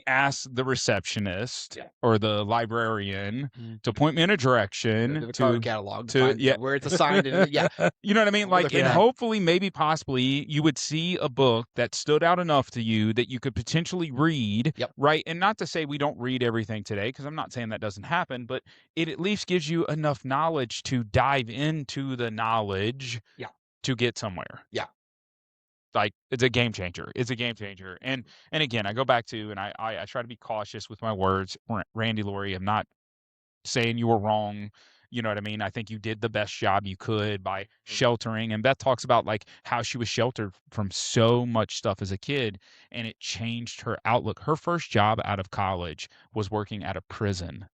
ask the receptionist or the librarian to point me in a direction The to card catalog to- to find yeah. where it's assigned. And yeah, You know what I mean? Well, Like, they're and fine. hopefully, maybe, possibly, you would see a book that stood out enough to you that you could potentially read, Yep. right? And not to say we don't read everything today, because I'm not saying that doesn't happen, but it at least gives you enough knowledge to dive into the knowledge Yeah. to get somewhere. Yeah. Like, it's a game changer. It's a game changer. And again, I go back to, and I try to be cautious with my words. Randy Laurie, I'm not saying you were wrong. You know what I mean? I think you did the best job you could by sheltering. And Beth talks about like how she was sheltered from so much stuff as a kid, and it changed her outlook. Her first job out of college was working at a prison.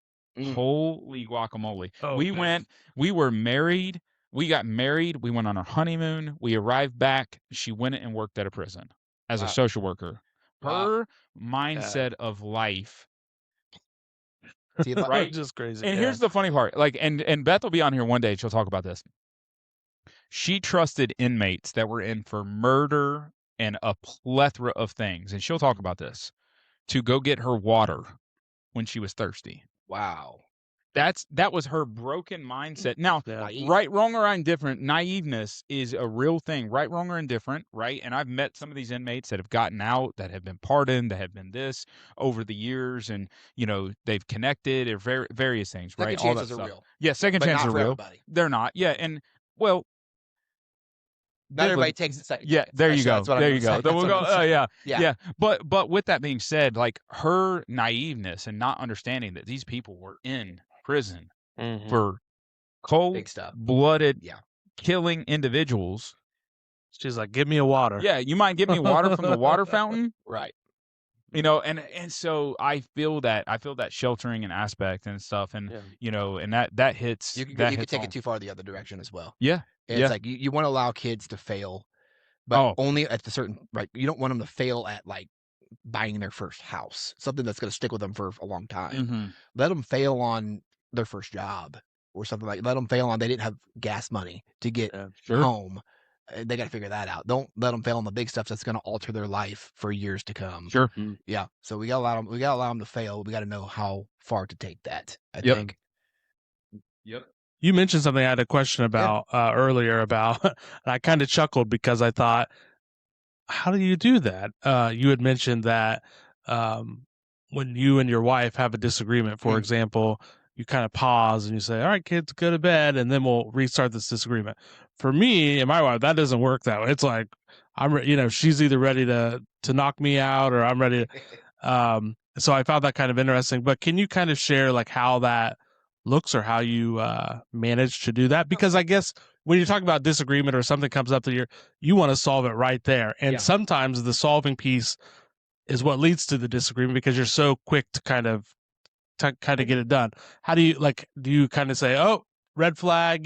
Holy guacamole. Oh, We were married. We got married. We went on our honeymoon. We arrived back. She went and worked at a prison as a Wow. social worker. Wow. Her mindset of life, See, but- right? Just crazy. And yeah. here's the funny part. Like, and Beth will be on here one day. She'll talk about this. She trusted inmates that were in for murder and a plethora of things, and she'll talk about this, to go get her water when she was thirsty. Wow. That was her broken mindset. Now, Yeah. Naive. right, wrong, or indifferent, naiveness is a real thing. Right, wrong, or indifferent, right? And I've met some of these inmates that have gotten out, that have been pardoned, that have been this over the years, and you know they've connected or various things, Second right? All that chances are stuff. real. Yeah, second But chances not are for real. everybody. They're not. Yeah, and well, Not everybody Biblically- takes it second. yeah, chance. there you go. That's what I'm There gonna you go. say. Then we'll That's go. what I'm saying. Yeah, Yeah. yeah. But with that being said, like her naiveness and not understanding that these people were in prison Mhm. for Big stuff. cold-blooded Yeah. killing individuals. She's like, give me a water. Yeah, you might give me water from the water fountain, Right. you know, and so I feel that sheltering and aspect and stuff, and Yeah. you know, and that hits. You could that you could hits take home. it too far the other direction as well. Yeah, And yeah. it's like you want to allow kids to fail, but Oh. only at the certain right. You don't want them to fail at like buying their first house, something that's going to stick with them for a long time. Mhm. Let them fail on their first job or something like. Let them fail on they didn't have gas money to get Sure. home. They got to figure that out. Don't let them fail on the big stuff that's going to alter their life for years to come. Sure. Yeah. So we got to allow them. We got to allow them to fail. We got to know how far to take that. I Yep. think. Yep. You mentioned something I had a question about earlier about, and I kind of chuckled because I thought, how do you do that? You had mentioned that when you and your wife have a disagreement, for example, you kind of pause and you say, all right, kids, go to bed, and then we'll restart this disagreement. For me and my wife, that doesn't work that way. It's like, she's either ready to knock me out or I'm ready to, so I found that kind of interesting, but can you kind of share like how that looks or how you manage to do that? Because I guess when you're talking about disagreement or something comes up that you want to solve it right there. And sometimes the solving piece is what leads to the disagreement because you're so quick to kind of get it done. How do you kind of say, oh, red flag,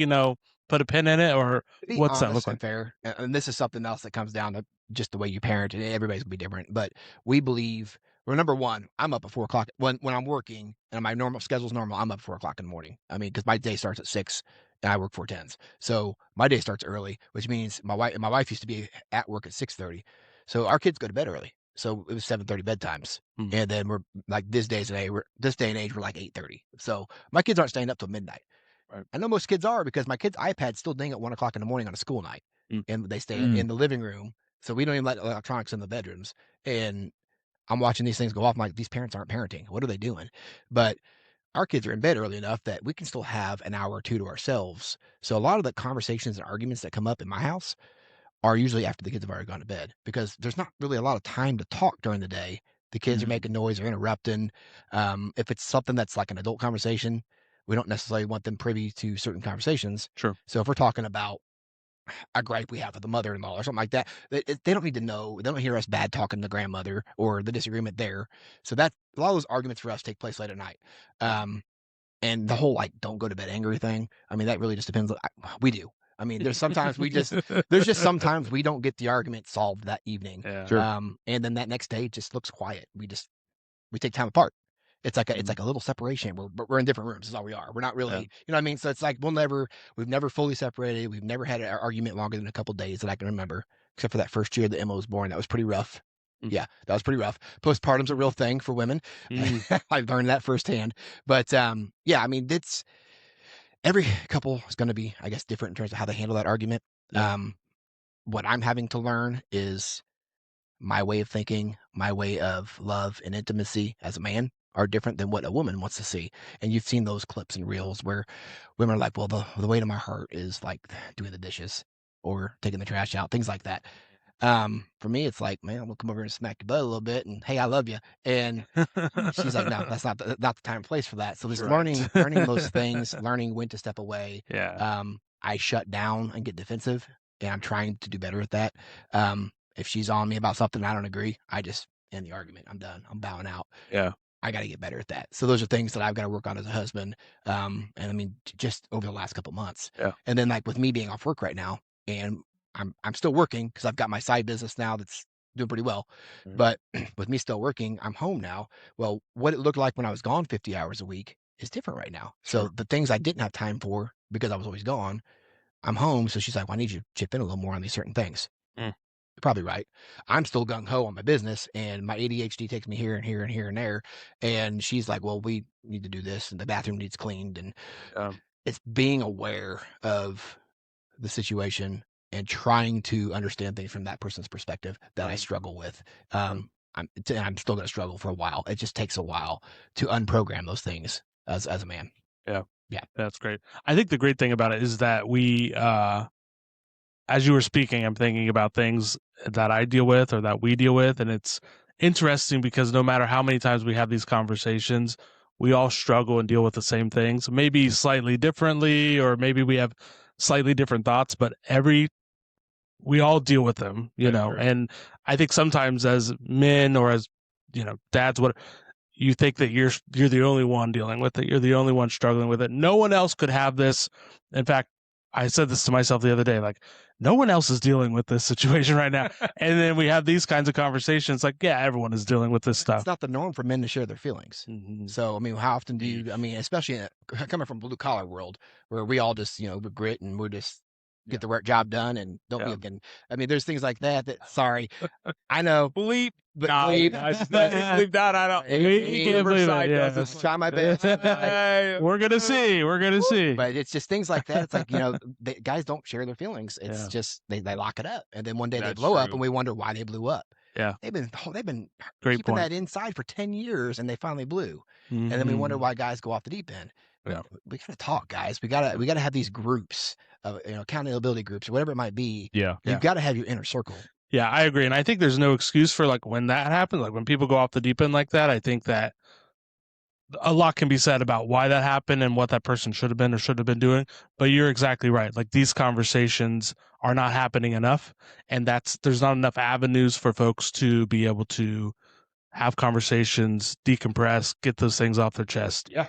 put a pin in it, or Be what's that honest look and like? fair. And this is something else that comes down to just the way you parent, and everybody's gonna be different. But we believe, well, number one, I'm up at 4 o'clock when I'm working and my normal schedule's normal. I'm up at 4 o'clock in the morning. I mean, because my day starts at 6 and I work 4 10s, so my day starts early, which means my wife used to be at work at 6:30, so our kids go to bed early. So it was 7:30 bedtimes, and then we're like this day and age we're like 8:30. So my kids aren't staying up till midnight. Right. I know most kids are because my kids' iPads still ding at 1 o'clock in the morning on a school night, and they stay in the living room. So we don't even let electronics in the bedrooms. And I'm watching these things go off. I'm like, these parents aren't parenting. What are they doing? But our kids are in bed early enough that we can still have an hour or two to ourselves. So a lot of the conversations and arguments that come up in my house are usually after the kids have already gone to bed because there's not really a lot of time to talk during the day. The kids are making noise or interrupting. If it's something that's like an adult conversation, we don't necessarily want them privy to certain conversations. Sure. So if we're talking about a gripe we have with the mother-in-law or something like that, they don't need to know. They don't hear us bad talking the grandmother or the disagreement there. So that a lot of those arguments for us take place late at night. And the whole like don't go to bed angry thing. I mean, that really just depends. We do. I mean, there's sometimes there's just sometimes we don't get the argument solved that evening. Yeah. Sure. And then that next day it just looks quiet. We take time apart. It's like a little separation. We're in different rooms. Is all we are. We're not really, you know what I mean? So it's like we've never fully separated. We've never had an argument longer than a couple of days that I can remember, except for that first year that Emma was born. That was pretty rough. Yeah, that was pretty rough. Postpartum's a real thing for women. Mm. I learned that firsthand. But yeah, I mean, it's every couple is going to be, I guess, different in terms of how they handle that argument. Yeah. What I'm having to learn is my way of thinking, my way of love and intimacy as a man are different than what a woman wants to see. And you've seen those clips and reels where women are like, well, the way to my heart is like doing the dishes or taking the trash out, things like that. For me, it's like, man, I'm gonna come over and smack your butt a little bit, and hey, I love you. And she's like, no, that's not the time and place for that. So just Right. learning those things, learning when to step away. Yeah. I shut down and get defensive, and I'm trying to do better at that. If she's on me about something I don't agree, I just end the argument. I'm done. I'm bowing out. Yeah. I got to get better at that. So those are things that I've got to work on as a husband. And I mean, just over the last couple of months. Yeah. And then like with me being off work right now, and I'm still working because I've got my side business now that's doing pretty well. Mhm. But with me still working, I'm home now. Well, what it looked like when I was gone 50 hours a week is different right now. So Sure. the things I didn't have time for because I was always gone, I'm home. So she's like, well, I need you to chip in a little more on these certain things. Mm. You're probably right. I'm still gung ho on my business, and my ADHD takes me here and here and here and there. And she's like, well, we need to do this, and the bathroom needs cleaned. And it's being aware of the situation and trying to understand things from that person's perspective that I struggle with. I'm still going to struggle for a while. It just takes a while to unprogram those things as a man. Yeah, that's great. I think the great thing about it is that we, as you were speaking, I'm thinking about things that I deal with or that we deal with, and it's interesting because no matter how many times we have these conversations, we all struggle and deal with the same things, maybe slightly differently, or maybe we have slightly different thoughts, but we all deal with them, you know. Sure. And I think sometimes as men or as, you know, dads, what you think that you're the only one dealing with it, you're the only one struggling with it. No one else could have this. In fact, I said this to myself the other day, like, no one else is dealing with this situation right now. And then we have these kinds of conversations, like, yeah, everyone is dealing with this stuff. It's not the norm for men to share their feelings. Mhm. So, I mean, how often do you, I mean, especially coming from blue collar world where we all just, you know, grit and we're just get the work job done and don't Yeah. be again. I mean, there's things like that sorry, I know. Bleep. But Nah, bleep. bleep that. I don't. We can't believe it, yeah. Just try my best. We're gonna see. We're gonna see. But it's just things like that. It's like, you know, guys don't share their feelings. It's Yeah. just they lock it up, and then one day they That's blow up, true. and we wonder why they blew up. Yeah. They've been Great keeping point. that inside for 10 years, and they finally blew. And then we wonder Mhm. why guys go off the deep end. Yeah. We gotta talk, guys. We gotta have these groups of, you know, accountability groups or whatever it might be. Yeah. You've got to have your inner circle. Yeah, I agree. And I think there's no excuse for like when that happens, like when people go off the deep end like that, I think that a lot can be said about why that happened and what that person should have been or should have been doing. But you're exactly right. Like these conversations are not happening enough. And there's not enough avenues for folks to be able to have conversations, decompress, get those things off their chest. Yeah.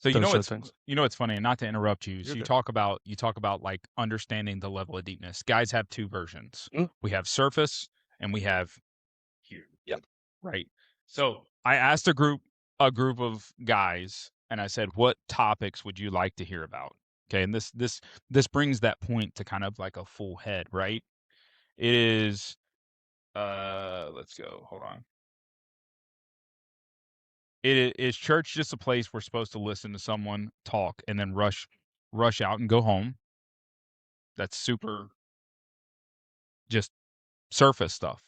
So those sort of things. you know what's funny, and not to interrupt you. So You're you good. talk about like understanding the level of deepness. Guys have two versions. Mm. We have surface and we have here. Yep. Right. So I asked a group of guys, and I said, "What topics would you like to hear about?" Okay, and this brings that point to kind of like a full head, right? It is. Let's go. Hold on. Is church just a place we're supposed to listen to someone talk and then rush out and go home? That's super just surface stuff.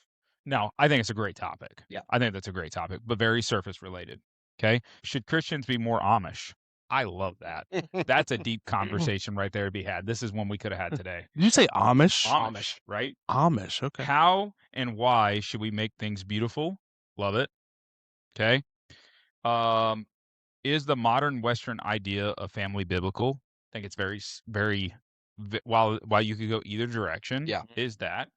Now, I think it's a great topic. Yeah. I think that's a great topic, but very surface related. Okay. Should Christians be more Amish? I love that. That's a deep conversation right there to be had. This is one we could have had today. Did you say Amish? Amish, right? Amish, okay. How and why should we make things beautiful? Love it. Okay. Is the modern Western idea of family biblical? I think it's very, while you could go either direction. Yeah. Is that?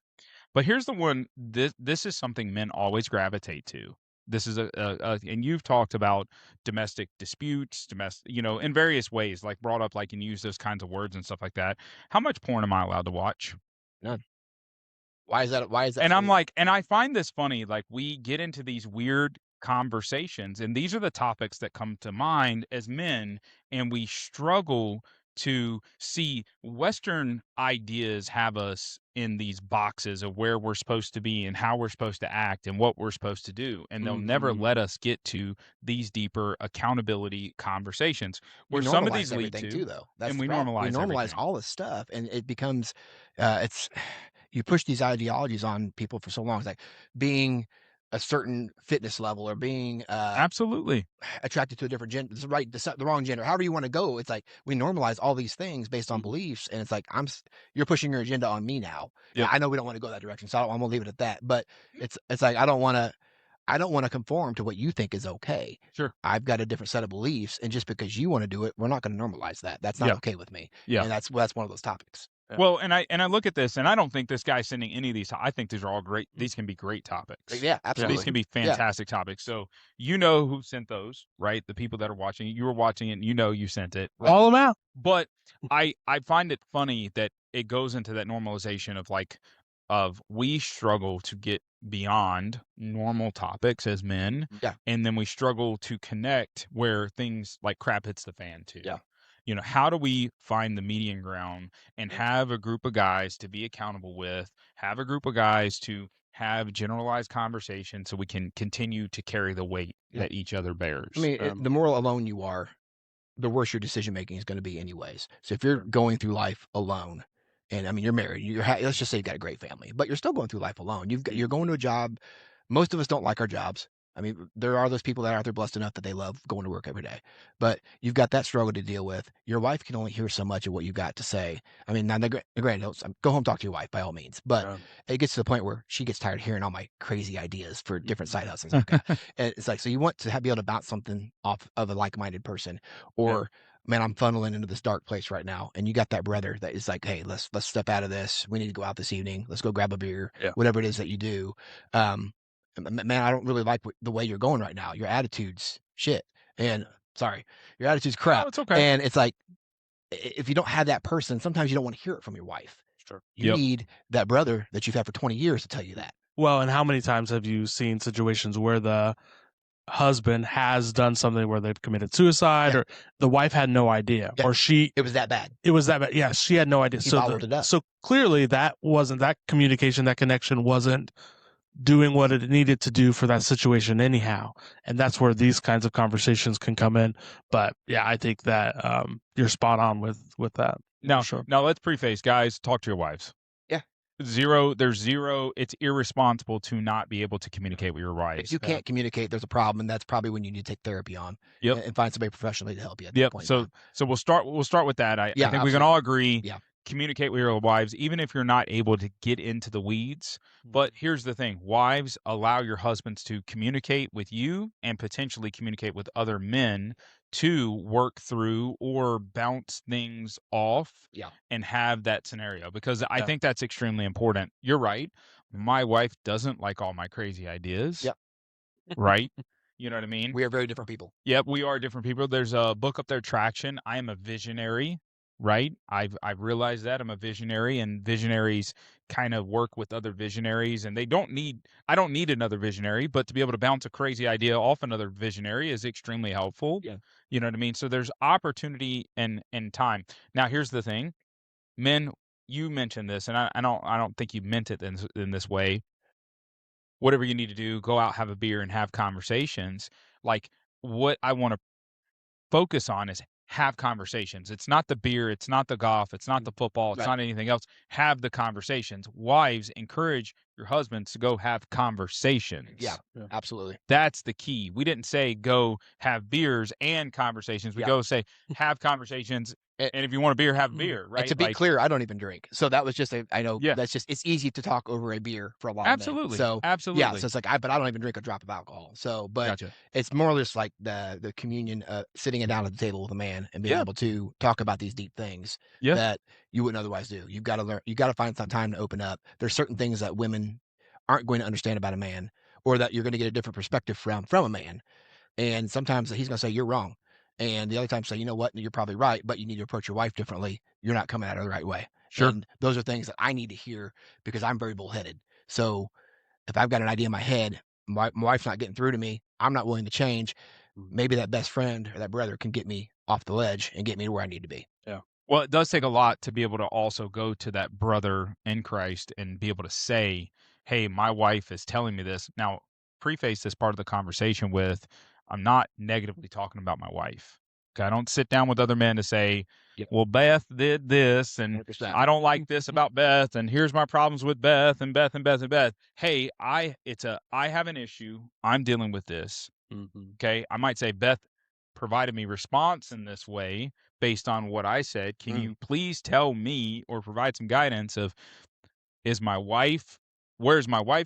But here's the one. This is something men always gravitate to. This is and you've talked about domestic disputes, in various ways, like brought up, like, and use those kinds of words and stuff like that. How much porn am I allowed to watch? None. Why is that? And I'm like, and I find this funny. Like, we get into these weird conversations, and these are the topics that come to mind as men, and we struggle to see Western ideas have us in these boxes of where we're supposed to be and how we're supposed to act and what we're supposed to do. And they'll never let us get to these deeper accountability conversations We where some of these normalize lead everything to, too, though. That's and the we problem. We normalize normalize everything. all this stuff, and it becomes, it's you push these ideologies on people for so long. It's like being a certain fitness level or being Absolutely. attracted to a different gender, the wrong gender, however you want to go. It's like we normalize all these things based on beliefs, and it's like you're pushing your agenda on me now. Yep. I know we don't want to go that direction, so I'm gonna leave it at that. But it's like I don't want to conform to what you think is okay. Sure. I've got a different set of beliefs, and just because you want to do it, we're not going to normalize that. That's not Yeah. okay with me. Yeah. And that's one of those topics. Well, and I look at this, and I don't think this guy's sending any of these. I think these are all great. These can be great topics. Yeah, absolutely. These can be fantastic topics. So you know who sent those, right? The people that are watching it. You were watching it, and you know you sent it. Right? All them out. But I find it funny that it goes into that normalization of we struggle to get beyond normal topics as men. Yeah. And then we struggle to connect where things like crap hits the fan too. Yeah. You know, how do we find the median ground and have a group of guys to be accountable with, have a group of guys to have generalized conversations so we can continue to carry the weight that each other bears? I mean, the more alone you are, the worse your decision making is going to be anyways. So if you're going through life alone, and I mean, you're married, let's just say you've got a great family, but you're still going through life alone. You're going to a job. Most of us don't like our jobs. I mean, there are those people that are out there blessed enough that they love going to work every day, but you've got that struggle to deal with. Your wife can only hear so much of what you've got to say. I mean, now, granted, go home, talk to your wife by all means, but it gets to the point where she gets tired of hearing all my crazy ideas for different side hustles. And it's like, so you want to be able to bounce something off of a like-minded person, or man, I'm funneling into this dark place right now. And you got that brother that is like, hey, let's step out of this. We need to go out this evening. Let's go grab a beer, whatever it is that you do. Man, I don't really like the way you're going right now. Your attitude's shit. And sorry, your attitude's crap. Oh, it's okay. And it's like, if you don't have that person, sometimes you don't want to hear it from your wife. Sure. You need that brother that you've had for 20 years to tell you that. Well, and how many times have you seen situations where the husband has done something where they've committed suicide, or the wife had no idea, or it was that bad. It was that bad. Yeah, she had no idea. He bottled it up. So clearly that communication, that connection wasn't doing what it needed to do for that situation anyhow. And that's where these kinds of conversations can come in. But yeah, I think that you're spot on with that. Now, sure. Now let's preface, guys, talk to your wives. Yeah. It's irresponsible to not be able to communicate with your wives. If you can't communicate, there's a problem, and that's probably when you need to take therapy on. Yep. And find somebody professionally to help you at that point. So we'll start with that. I think we can all agree. Yeah. Communicate with your wives, even if you're not able to get into the weeds. But here's the thing. Wives, allow your husbands to communicate with you and potentially communicate with other men to work through or bounce things off and have that scenario, because I think that's extremely important. You're right. My wife doesn't like all my crazy ideas. Yep. Right? You know what I mean? We are very different people. Yep, we are different people. There's a book up there, Traction. I am a visionary. Right. I've realized that I'm a visionary, and visionaries kind of work with other visionaries, and I don't need another visionary, but to be able to bounce a crazy idea off another visionary is extremely helpful. Yeah. You know what I mean? So there's opportunity and time. Now, here's the thing, men, you mentioned this, and I don't think you meant it in this way. Whatever you need to do, go out, have a beer, and have conversations. Like, what I want to focus on is have conversations. It's not the beer, it's not the golf, it's not the football, it's not anything else. Have the conversations. Wives, encourage your husbands to go have conversations. Yeah, absolutely. That's the key. We didn't say go have beers and conversations. We go say have conversations, and if you want a beer, have a beer, right? And to be clear, I don't even drink. So that was just I know that's just, it's easy to talk over a beer for a lot of men. So absolutely. Yeah, so it's like, but I don't even drink a drop of alcohol. So, but it's more or less like the communion, sitting down at the table with a man and being able to talk about these deep things that you wouldn't otherwise do. You've got to learn, you got to find some time to open up. There's certain things that women aren't going to understand about a man, or that you're going to get a different perspective from a man. And sometimes he's going to say, you're wrong. And the other time say, you know what, you're probably right, but you need to approach your wife differently. You're not coming at her the right way. Sure. And those are things that I need to hear, because I'm very bullheaded. So if I've got an idea in my head, my wife's not getting through to me, I'm not willing to change. Maybe that best friend or that brother can get me off the ledge and get me to where I need to be. Yeah. Well, it does take a lot to be able to also go to that brother in Christ and be able to say, "Hey, my wife is telling me this." Now, preface this part of the conversation with, I'm not negatively talking about my wife. Okay, I don't sit down with other men to say, Yep. "Well, Beth did this, and 100%. I don't like this about Beth, and here's my problems with Beth and Beth and Beth and Beth." Hey, I have an issue. I'm dealing with this. Okay, I might say, Beth provided me response in this way based on what I said. Can you please tell me or provide some guidance of, where's my wife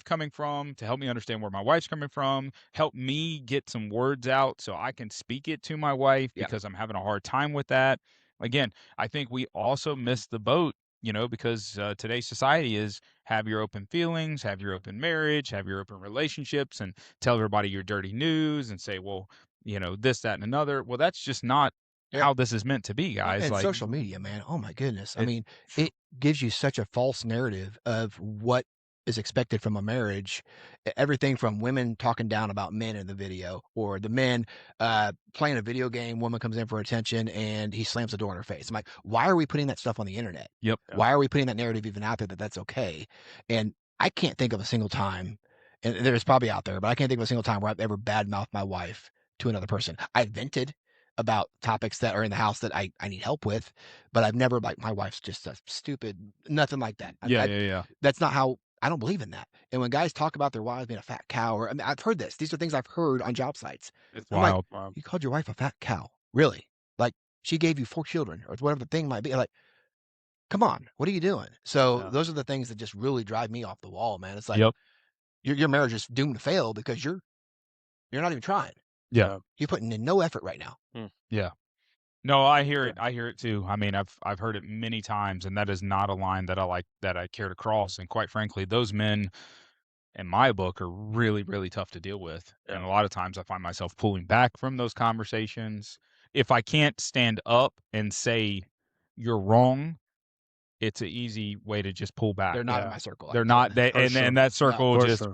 coming from, to help me understand where my wife's coming from, help me get some words out so I can speak it to my wife because I'm having a hard time with that. Again, I think we also miss the boat, because today's society is have your open feelings, have your open marriage, have your open relationships, and tell everybody your dirty news and say, well, this, that, and another. Well, that's just not how this is meant to be, guys. And like social media, man. Oh my goodness. I mean, it gives you such a false narrative of what is expected from a marriage. Everything from women talking down about men in the video, or the men playing a video game, woman comes in for attention and he slams the door in her face. I'm like, why are we putting that stuff on the internet? Yep. Why are we putting that narrative even out there that that's okay? And I can't think of a single time, and there's probably out there, but I can't think of a single time where I've ever badmouthed my wife to another person. I vented about topics that are in the house that I need help with, but I've never, like, my wife's just a stupid, nothing like that. Yeah. That's not how, I don't believe in that. And when guys talk about their wives being a fat cow, or, I mean, I've heard this. These are things I've heard on job sites. It's I'm like, wild. you called your wife a fat cow? Really? Like, she gave you 4 children or whatever the thing might be. Like, come on, what are you doing? So those are the things that just really drive me off the wall, man. It's like, your marriage is doomed to fail because you're not even trying. Yeah. You're putting in no effort right now. Yeah. No, I hear it. I hear it too. I mean, I've heard it many times, and that is not a line that I care to cross. And quite frankly, those men in my book are really, really tough to deal with. And a lot of times I find myself pulling back from those conversations. If I can't stand up and say you're wrong, it's an easy way to just pull back. They're not in my circle. They're not. And that circle just,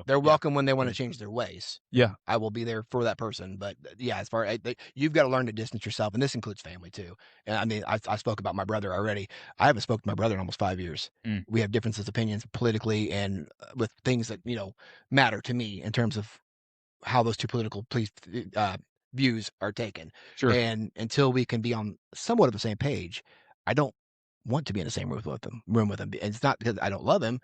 they're welcome when they want to change their ways. Yeah. I will be there for that person. But yeah, as far as you've got to learn to distance yourself, and this includes family too. And I mean, I spoke about my brother already. I haven't spoken to my brother in almost 5 years. We have differences of opinions politically and with things that matter to me in terms of how those two political views are taken. Sure. And until we can be on somewhat of the same page, I don't want to be in the same room with him. And it's not because I don't love him.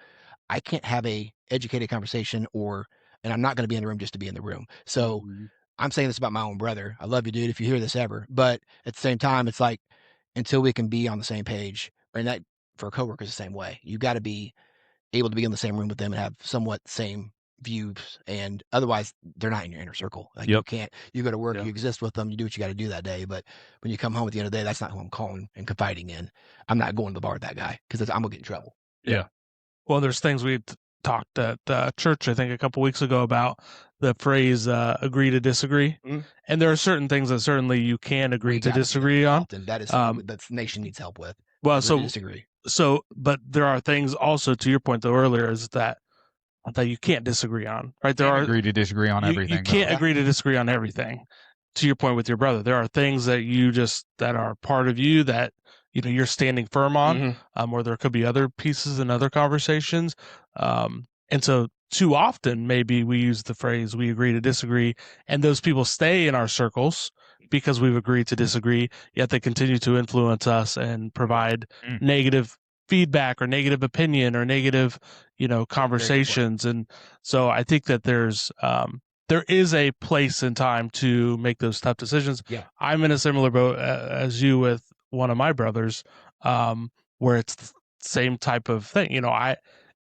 I can't have a educated conversation, and I'm not going to be in the room just to be in the room. So I'm saying this about my own brother. I love you, dude, if you hear this ever. But at the same time, it's like, until we can be on the same page, and that for coworkers the same way, you got to be able to be in the same room with them and have somewhat same views, and otherwise they're not in your inner circle. Like you go to work, you exist with them, you do what you got to do that day. But when you come home at the end of the day, that's not who I'm calling and confiding in. I'm not going to the bar with that guy because I'm gonna get in trouble. Yeah. Well, there's things we talked at church, I think, a couple weeks ago about the phrase agree to disagree. And there are certain things that certainly you can agree to disagree on. And that is something that the nation needs help with. Well, disagree. But there are things also, to your point though earlier, is that you can't disagree on, right? There are agree to disagree on everything. You can't agree to disagree on everything. To your point with your brother, there are things that that are part of you that you're standing firm on, or there could be other pieces and other conversations. And so too often maybe we use the phrase we agree to disagree, and those people stay in our circles because we've agreed to disagree, yet they continue to influence us and provide negative feedback or negative opinion or negative conversations. And so I think that there is a place and time to make those tough decisions. I'm in a similar boat as you with one of my brothers, where it's the same type of thing.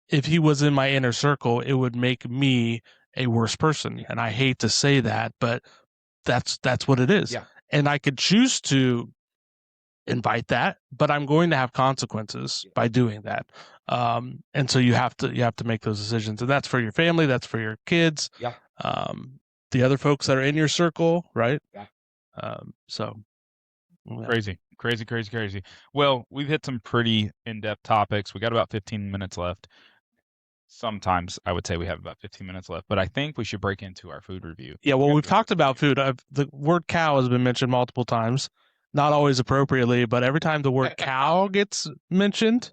If he was in my inner circle, it would make me a worse person. And I hate to say that, but that's what it is. And I could choose to invite that, but I'm going to have consequences by doing that. And so you have to make those decisions, and that's for your family, that's for your kids, the other folks that are in your circle, right? Crazy. Well, we've hit some pretty in-depth topics. We got about 15 minutes left. Sometimes I would say we have about 15 minutes left, but I think we should break into our food review. Yeah, well, we've talked about food. The word cow has been mentioned multiple times. not always appropriately, but every time the word cow gets mentioned,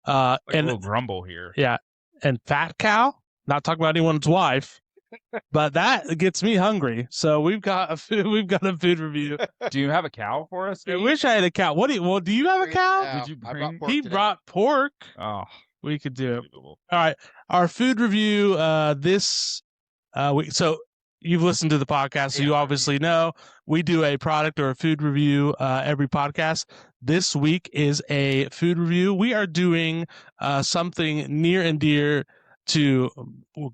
Like a and little grumble here. yeah, and fat cow, not talking about anyone's wife, but that gets me hungry. So we've got a food review. Do you have a cow for us? I Steve? wish I had a cow. Do you have a cow? Did you I bring- brought pork He today. brought pork. Oh, We could do it. unbelievable. All right. Our food review this week. So you've listened to the podcast, so you obviously know we do a product or a food review every podcast. This week is a food review. We are doing something near and dear to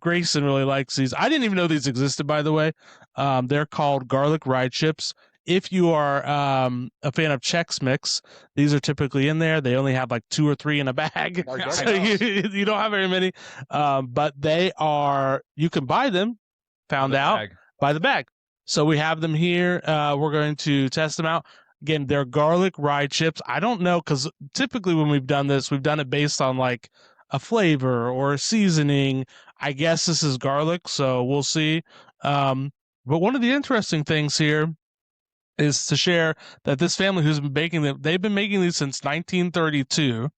Grayson really likes these. I didn't even know these existed, by the way. They're called garlic rye chips. If you are a fan of Chex Mix, these are typically in there. They only have like 2 or 3 in a bag, so you don't have very many. But they are, you can buy them, found out, by the bag. So we have them here. We're going to test them out. Again, they're garlic rye chips. I don't know, because typically when we've done this, we've done it based on like a flavor or a seasoning. I guess this is garlic, so we'll see. But one of the interesting things here is to share that this family who's been baking them, they've been making these since 1932.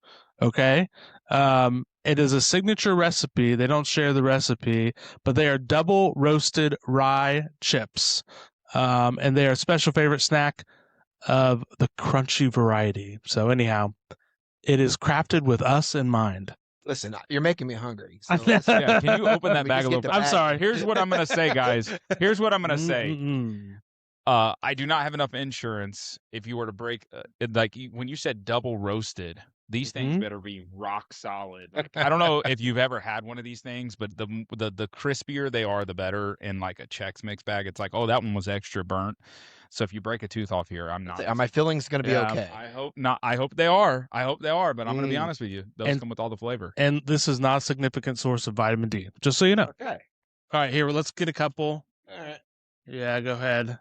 Okay. It is a signature recipe. They don't share the recipe, but they are double roasted rye chips. And they are a special favorite snack of the crunchy variety. So anyhow, it is crafted with us in mind. Listen, you're making me hungry. So Yeah, can you open that We bag just a get little the bit? I'm bag. sorry. Here's what I'm gonna say, guys. Here's what I'm gonna say. Mm-mm. I do not have enough insurance. If you were to break, when you said double roasted, these things Mhm. better be rock solid. I don't know if you've ever had one of these things, but the crispier they are, the better. In like a Chex Mix bag, it's like, oh, that one was extra burnt. So if you break a tooth off here, I'm not. Are my fillings going to be Yeah, okay? I hope not. I hope they are. But I'm going to be Mm. honest with you. Those And- come with all the flavor. And this is not a significant source of vitamin D, just so you know. Okay. All right, here, let's get a couple. All right. Yeah, go ahead.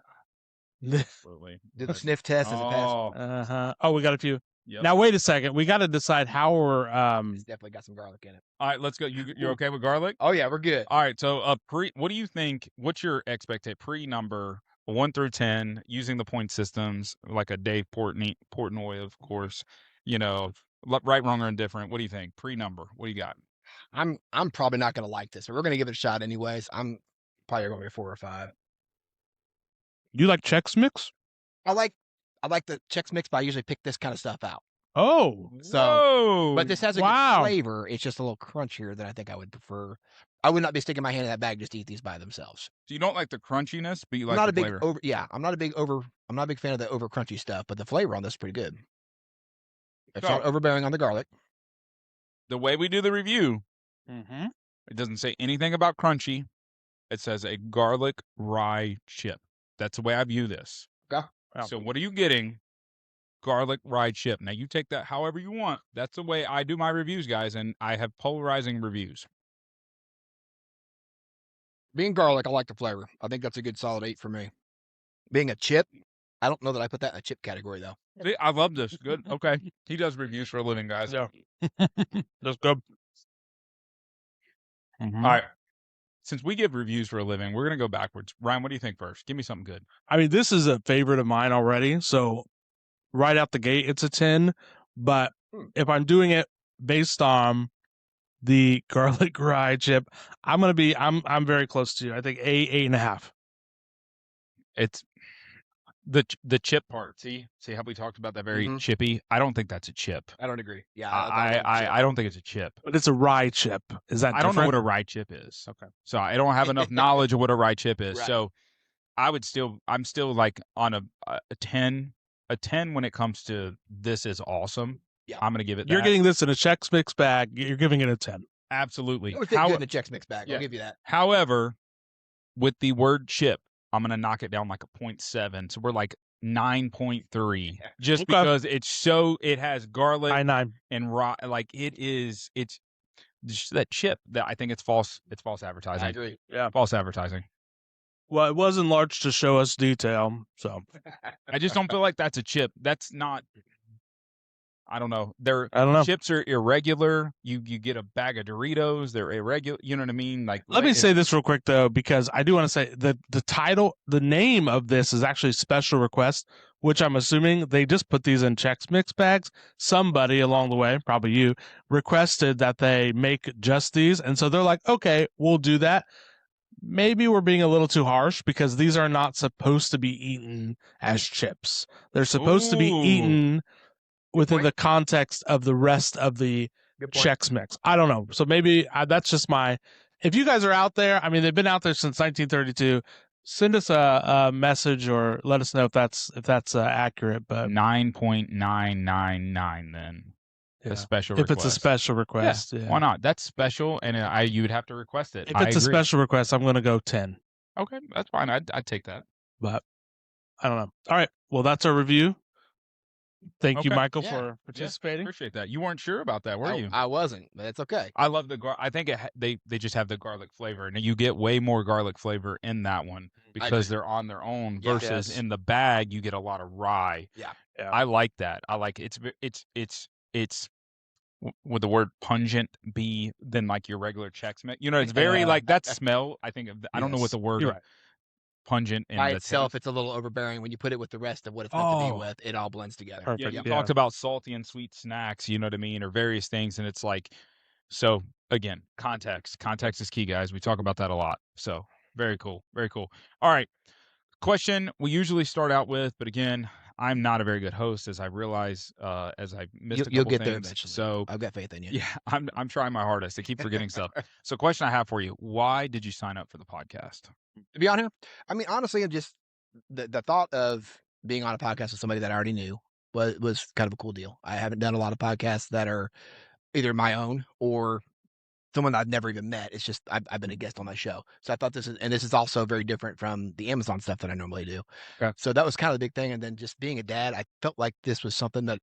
Absolutely. Do the sniff test as a pass. Oh, Uh-huh. Oh, we got a few. yep. Now, wait a second. We got to decide how we're It's definitely got some garlic in it. All right, let's go. You're okay with garlic? Oh yeah, we're good. All right. So, what do you think? What's your expected number 1 through 10 using the point systems, like a Dave Portnoy, of course? You know, right, wrong, or indifferent. What do you think? Number. What do you got? I'm probably not going to like this, but we're going to give it a shot anyways. I'm probably going to be 4 or 5. You like Chex Mix? I like the Chex Mix, but I usually pick this kind of stuff out. Oh, So, Whoa! but this has a Wow. good flavor. It's just a little crunchier than I think I would prefer. I would not be sticking my hand in that bag just to eat these by themselves. So you don't like the crunchiness, but you like I'm not the a big flavor. I'm not a big fan of the over crunchy stuff, but the flavor on this is pretty good. It's So- not overbearing on the garlic. The way we do the review, mm-hmm. it doesn't say anything about crunchy. It says a garlic rye chip. That's the way I view this. Okay. Wow. So what are you getting? Garlic rye chip. Now you take that however you want. That's the way I do my reviews, guys, and I have polarizing reviews. Being garlic, I like the flavor. I think that's a good solid 8 for me. Being a chip, I don't know that I put that in a chip category though. See, I love this. Good. Okay. He does reviews for a living, guys. Yeah. That's good. All right. Since we give reviews for a living, we're going to go backwards. Ryan, what do you think first? Give me something good. I mean, this is a favorite of mine already. So right out the gate, it's a 10. But if I'm doing it based on the garlic rye chip, I'm very close to you. I think 8.5. It's the chip part. See how we talked about that very Mhm. chippy? I don't think that's a chip. I don't agree. Yeah, I don't think it's a chip. But it's a rye chip. Is that I don't know different? what a rye chip is. Okay. So I don't have enough knowledge of what a rye chip is. Right. So I'm still like on a 10. A 10 when it comes to this is awesome. Yeah. I'm going to give it You're that. getting this in a Chex Mix bag. You're giving it a 10. Absolutely. It would fit good in a Chex Mix bag. Yeah. I'll give you that. However, with the word chip, I'm going to knock it down like a 0.7. So we're like 9.3 just Okay. because it has garlic 9.9. and raw. Like it's just that chip that I think it's false advertising. I agree. False advertising. Well, it was enlarged to show us detail. So I just don't feel like that's a chip. That's not I don't know. Their I don't know. chips are irregular. You get a bag of Doritos. They're irregular. You know what I mean? Like, Let me say this real quick though, because I do want to say that the name of this is actually Special Request, which I'm assuming they just put these in Chex Mix bags. Somebody along the way, probably you, requested that they make just these, and so they're like, okay, we'll do that. Maybe we're being a little too harsh because these are not supposed to be eaten as chips. They're supposed to be Ooh. eaten within point. the context of the rest of the Good point. Chex Mix. I don't know. So maybe that's just my. If you guys are out there, I mean, they've been out there since 1932. Send us a message or let us know if that's accurate. But 9.999 then. yeah. A special if request. it's a special request, yeah. Why not? That's special, and you would have to request it. If it's a special request, I'm going to go 10. Okay, that's fine. I'd take that. But I don't know. All right. Well, that's our review. Thank you, Okay. Michael, Yeah. for participating. Appreciate that. You weren't sure about that, were you? I wasn't, but it's okay. I love the I think they just have the garlic flavor, and you get way more garlic flavor in that one because they're on their own. Yeah. Versus Yes. in the bag, you get a lot of rye. Yeah. Yeah. I like that. I like it's would the word pungent be than like your regular Chex Mix? You know, it's very like that smell. I think I don't know what the word You're right. pungent in By the itself, taste. it's a little overbearing. When you put it with the rest of what it's meant to Oh. be with, it all blends together. Perfect. Yeah, you Yeah. talked about salty and sweet snacks, you know what I mean, or various things, and it's like, so again, context is key, guys. We talk about that a lot. So very cool. All right, question we usually start out with, but again, I'm not a very good host, as I realize, as I missed a couple You'll get things. there eventually. So I've got faith in you. yeah, I'm trying my hardest. I keep forgetting stuff. So question I have for you: why did you sign up for the podcast? To be honest, I mean, honestly, I'm just the thought of being on a podcast with somebody that I already knew was kind of a cool deal. I haven't done a lot of podcasts that are either my own or someone I've never even met. It's just I've been a guest on my show, so I thought this is also very different from the Amazon stuff that I normally do. Okay. So that was kind of the big thing. And then just being a dad, I felt like this was something that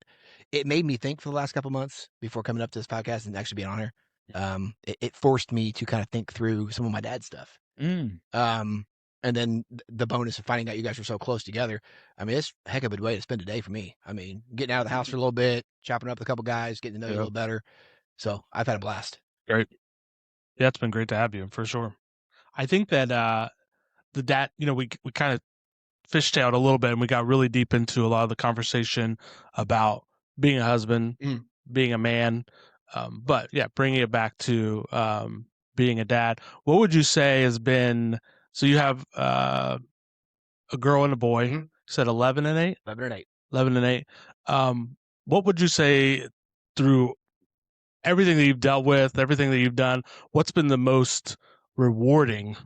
it made me think for the last couple of months before coming up to this podcast and actually being on here. It forced me to kind of think through some of my dad's stuff. And then the bonus of finding out you guys were so close together. I mean, it's a heck of a way to spend a day for me. I mean, getting out of the house for a little bit, chopping up with a couple guys, getting to know you a little better. So I've had a blast. Great. Yeah, it's been great to have you for sure. I think that the dad, we kind of fishtailed a little bit and we got really deep into a lot of the conversation about being a husband, being a man. But yeah, bringing it back to being a dad. What would you say has been? So you have a girl and a boy. You said 11 and 8. 11 and 8. What would you say through everything that you've dealt with, everything that you've done? What's been the most rewarding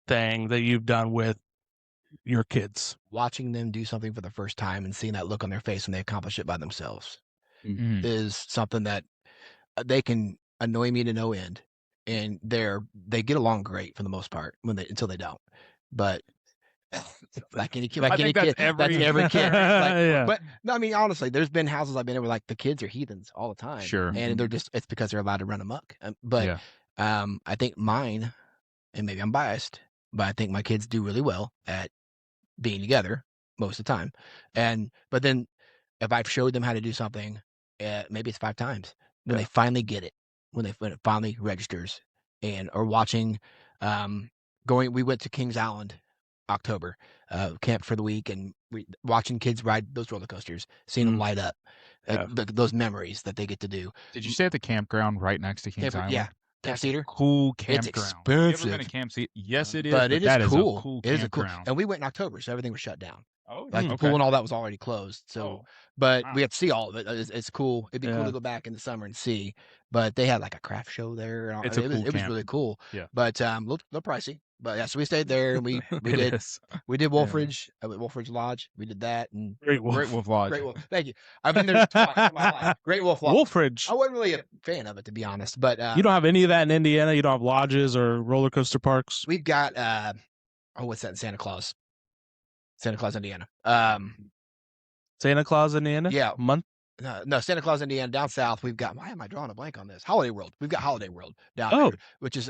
thing that you've done with your kids? Watching them do something for the first time and seeing that look on their face when they accomplish it by themselves is something that they can annoy me to no end, and they get along great for the most part until they don't. But like any kid, that's every kid. Yeah. But no, I mean, honestly, there's been houses I've been in where like the kids are heathens all the time. Sure. And it's because they're allowed to run amok. But I think mine, and maybe I'm biased, but I think my kids do really well at being together most of the time. But then if I've showed them how to do something, maybe it's 5 times, when they finally get it, when it finally registers, or watching, we went to Kings Island October, camp for the week, and watching kids ride those roller coasters, seeing them light up, those memories that they get to do. Did you stay at the campground right next to Kings Island? Yeah. Camp Cedar. Cool campground. It's expensive. You ever been to Camp Cedar? Yes, it is. But it is cool. A cool it is a cool. campground. And we went in October, so everything was shut down. Oh, like the pool and all that was already closed. So, but we had to see all of it. It's cool. It'd be cool to go back in the summer and see. But they had like a craft show there. And it was really cool. Yeah. But a little pricey. But yeah, so we stayed there and we did Wolfridge, Wolfridge Lodge. We did that, and Great Wolf Lodge. Great Wolf. Thank you. I've been there twice in my life. Great Wolf Lodge. Wolfridge. I wasn't really a fan of it, to be honest. But you don't have any of that in Indiana. You don't have lodges or roller coaster parks. We've got what's that in Santa Claus, Indiana. Santa Claus, Indiana. Yeah. No, Santa Claus, Indiana. Down south, we've got. Why am I drawing a blank on this? Holiday World. We've got Holiday World down there, which is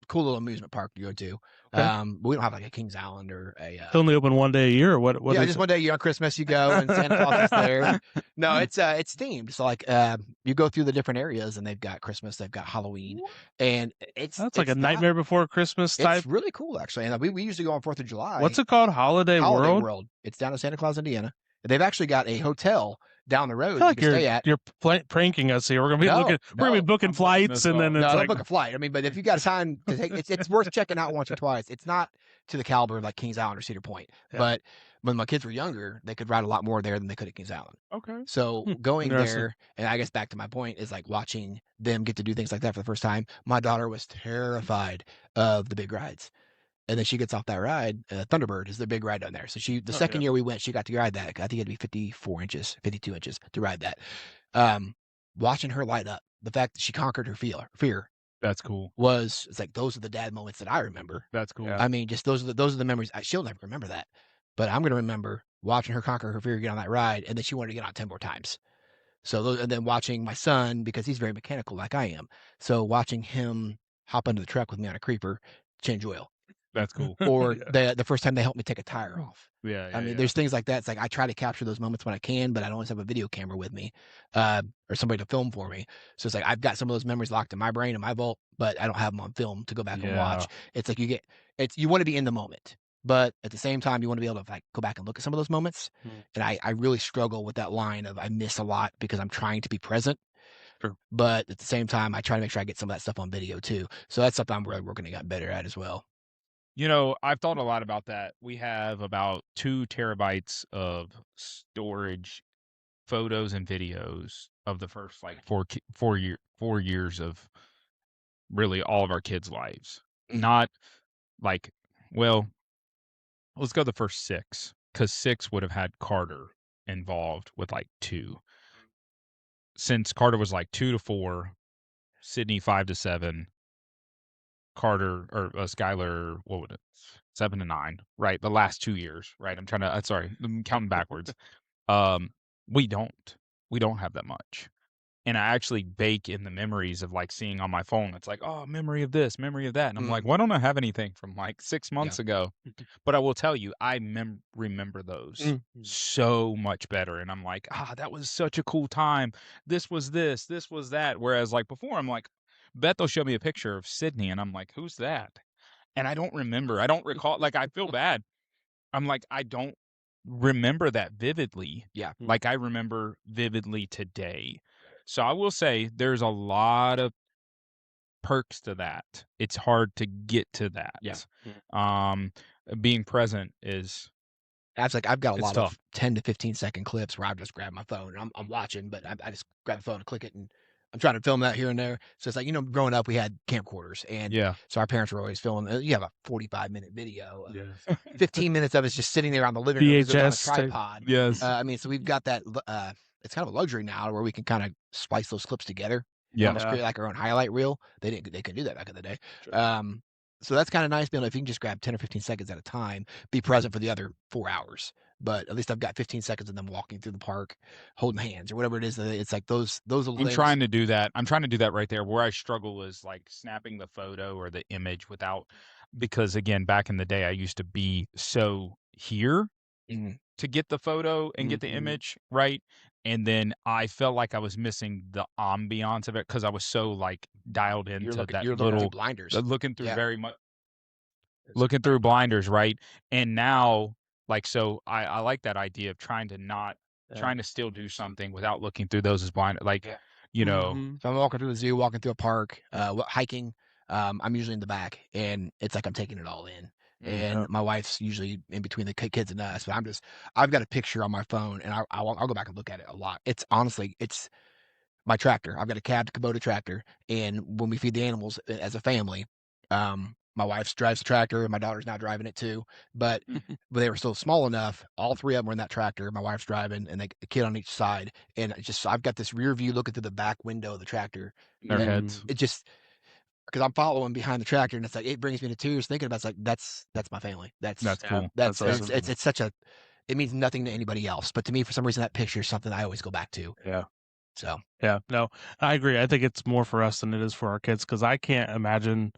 cool little amusement park to go to. Okay. But we don't have like a Kings Island or a. It's only open one day a year, or what? What yeah, is just it? one day on Christmas you go and Santa Claus is there. No, it's themed. So like you go through the different areas and they've got Christmas, they've got Halloween, and That's like a Nightmare Before Christmas type. It's really cool actually, and we usually go on 4th of July. What's it called? Holiday World. It's down in Santa Claus, Indiana. They've actually got a hotel down the road I feel like you can stay at. you're pranking us here. We're gonna be No, we're gonna be booking flights, and then No, it's don't like book a flight. I mean, but if you got time to take, it's worth checking out once or twice. It's not to the caliber of like Kings Island or Cedar Point, Yeah. but when my kids were younger, they could ride a lot more there than they could at Kings Island. Okay. So going Interesting. there, and I guess back to my point is like watching them get to do things like that for the first time. My daughter was terrified of the big rides. And then she gets off that ride. Thunderbird is the big ride down there. So the second year we went, she got to ride that. I think it'd be 54 inches, 52 inches to ride that. Watching her light up, the fact that she conquered her fear That's cool. it's like those are the dad moments that I remember. That's cool. I mean, just those are the memories. She'll never remember that, but I'm gonna remember watching her conquer her fear, get on that ride, and then she wanted to get on 10 more times. So and then watching my son, because he's very mechanical like I am. So watching him hop into the truck with me on a creeper, change oil. That's cool. Or the first time they helped me take a tire off. Yeah. I mean, there's things like that. It's like I try to capture those moments when I can, but I don't always have a video camera with me, or somebody to film for me. So it's like I've got some of those memories locked in my brain in my vault, but I don't have them on film to go back and watch. It's like you want to be in the moment, but at the same time you want to be able to like go back and look at some of those moments. And I really struggle with that line of I miss a lot because I'm trying to be present. Sure. But at the same time, I try to make sure I get some of that stuff on video too. So that's something I'm really working to get better at as well. You know, I've thought a lot about that. We have about 2 terabytes of storage, photos and videos of the first like 4 years of really all of our kids' lives. Not like, well, let's go the first 6, because 6 would have had Carter involved with like 2. Since Carter was like 2 to 4, Sydney 5 to 7. Carter or Skylar, what would it? 7 to 9, right? The last 2 years, right? I'm counting backwards. We don't have that much. And I actually bake in the memories of like seeing on my phone. It's like, oh, memory of this, memory of that. And I'm like, why don't I have anything from like 6 months ago? But I will tell you, I remember those so much better. And I'm like, that was such a cool time. This was this was that. Whereas like before, I'm like, Beth will show me a picture of Sydney, and I'm like, who's that? And I don't remember. I don't recall. Like, I feel bad. I'm like, I don't remember that vividly. Yeah. Like, I remember vividly today. So I will say there's a lot of perks to that. It's hard to get to that. Yeah. Being present is... That's like I've got a lot tough. of 10 to 15 second clips where I've just grabbed my phone and I'm watching, but I just grab the phone and click it, and I'm trying to film that here and there. So it's like, growing up we had camcorders, and so our parents were always filming. You have a 45-minute video. 15 minutes of it's just sitting there on the living room on a tripod. Yes. I mean, so we've got that. It's kind of a luxury now where we can kind of splice those clips together. Yeah. Almost create like our own highlight reel. They couldn't do that back in the day. Sure. So that's kind of nice, being if you can just grab 10 or 15 seconds at a time, be present for the other 4 hours. But at least I've got 15 seconds of them walking through the park, holding hands or whatever it is. It's like those little things. I'm trying to do that. I'm trying to do that right there. Where I struggle is like snapping the photo or the image because again, back in the day, I used to be so here to get the photo and get the image right. And then I felt like I was missing the ambiance of it because I was so like dialed into you're looking through blinders. Looking through very much. Looking through blinders, right? And now, like, so I like that idea of trying to still do something without looking through those as blind. Like, If I'm walking through the zoo, walking through a park, hiking, I'm usually in the back, and it's like I'm taking it all in. And my wife's usually in between the kids and us, but I've got a picture on my phone, and I'll go back and look at it a lot. It's honestly, it's my tractor. I've got a cab Kubota tractor, and when we feed the animals as a family, my wife drives the tractor, and my daughter's now driving it too. But they were still small enough. All 3 of them were in that tractor. My wife's driving, and the kid on each side. And I've got this rear view looking through the back window of the tractor. Their heads. It just, because I'm following behind the tractor, and it's like it brings me to tears thinking about. It's like that's my family. That's cool. That's awesome. it's such a. It means nothing to anybody else, but to me, for some reason, that picture is something I always go back to. Yeah. So. Yeah. No, I agree. I think it's more for us than it is for our kids, because I can't imagine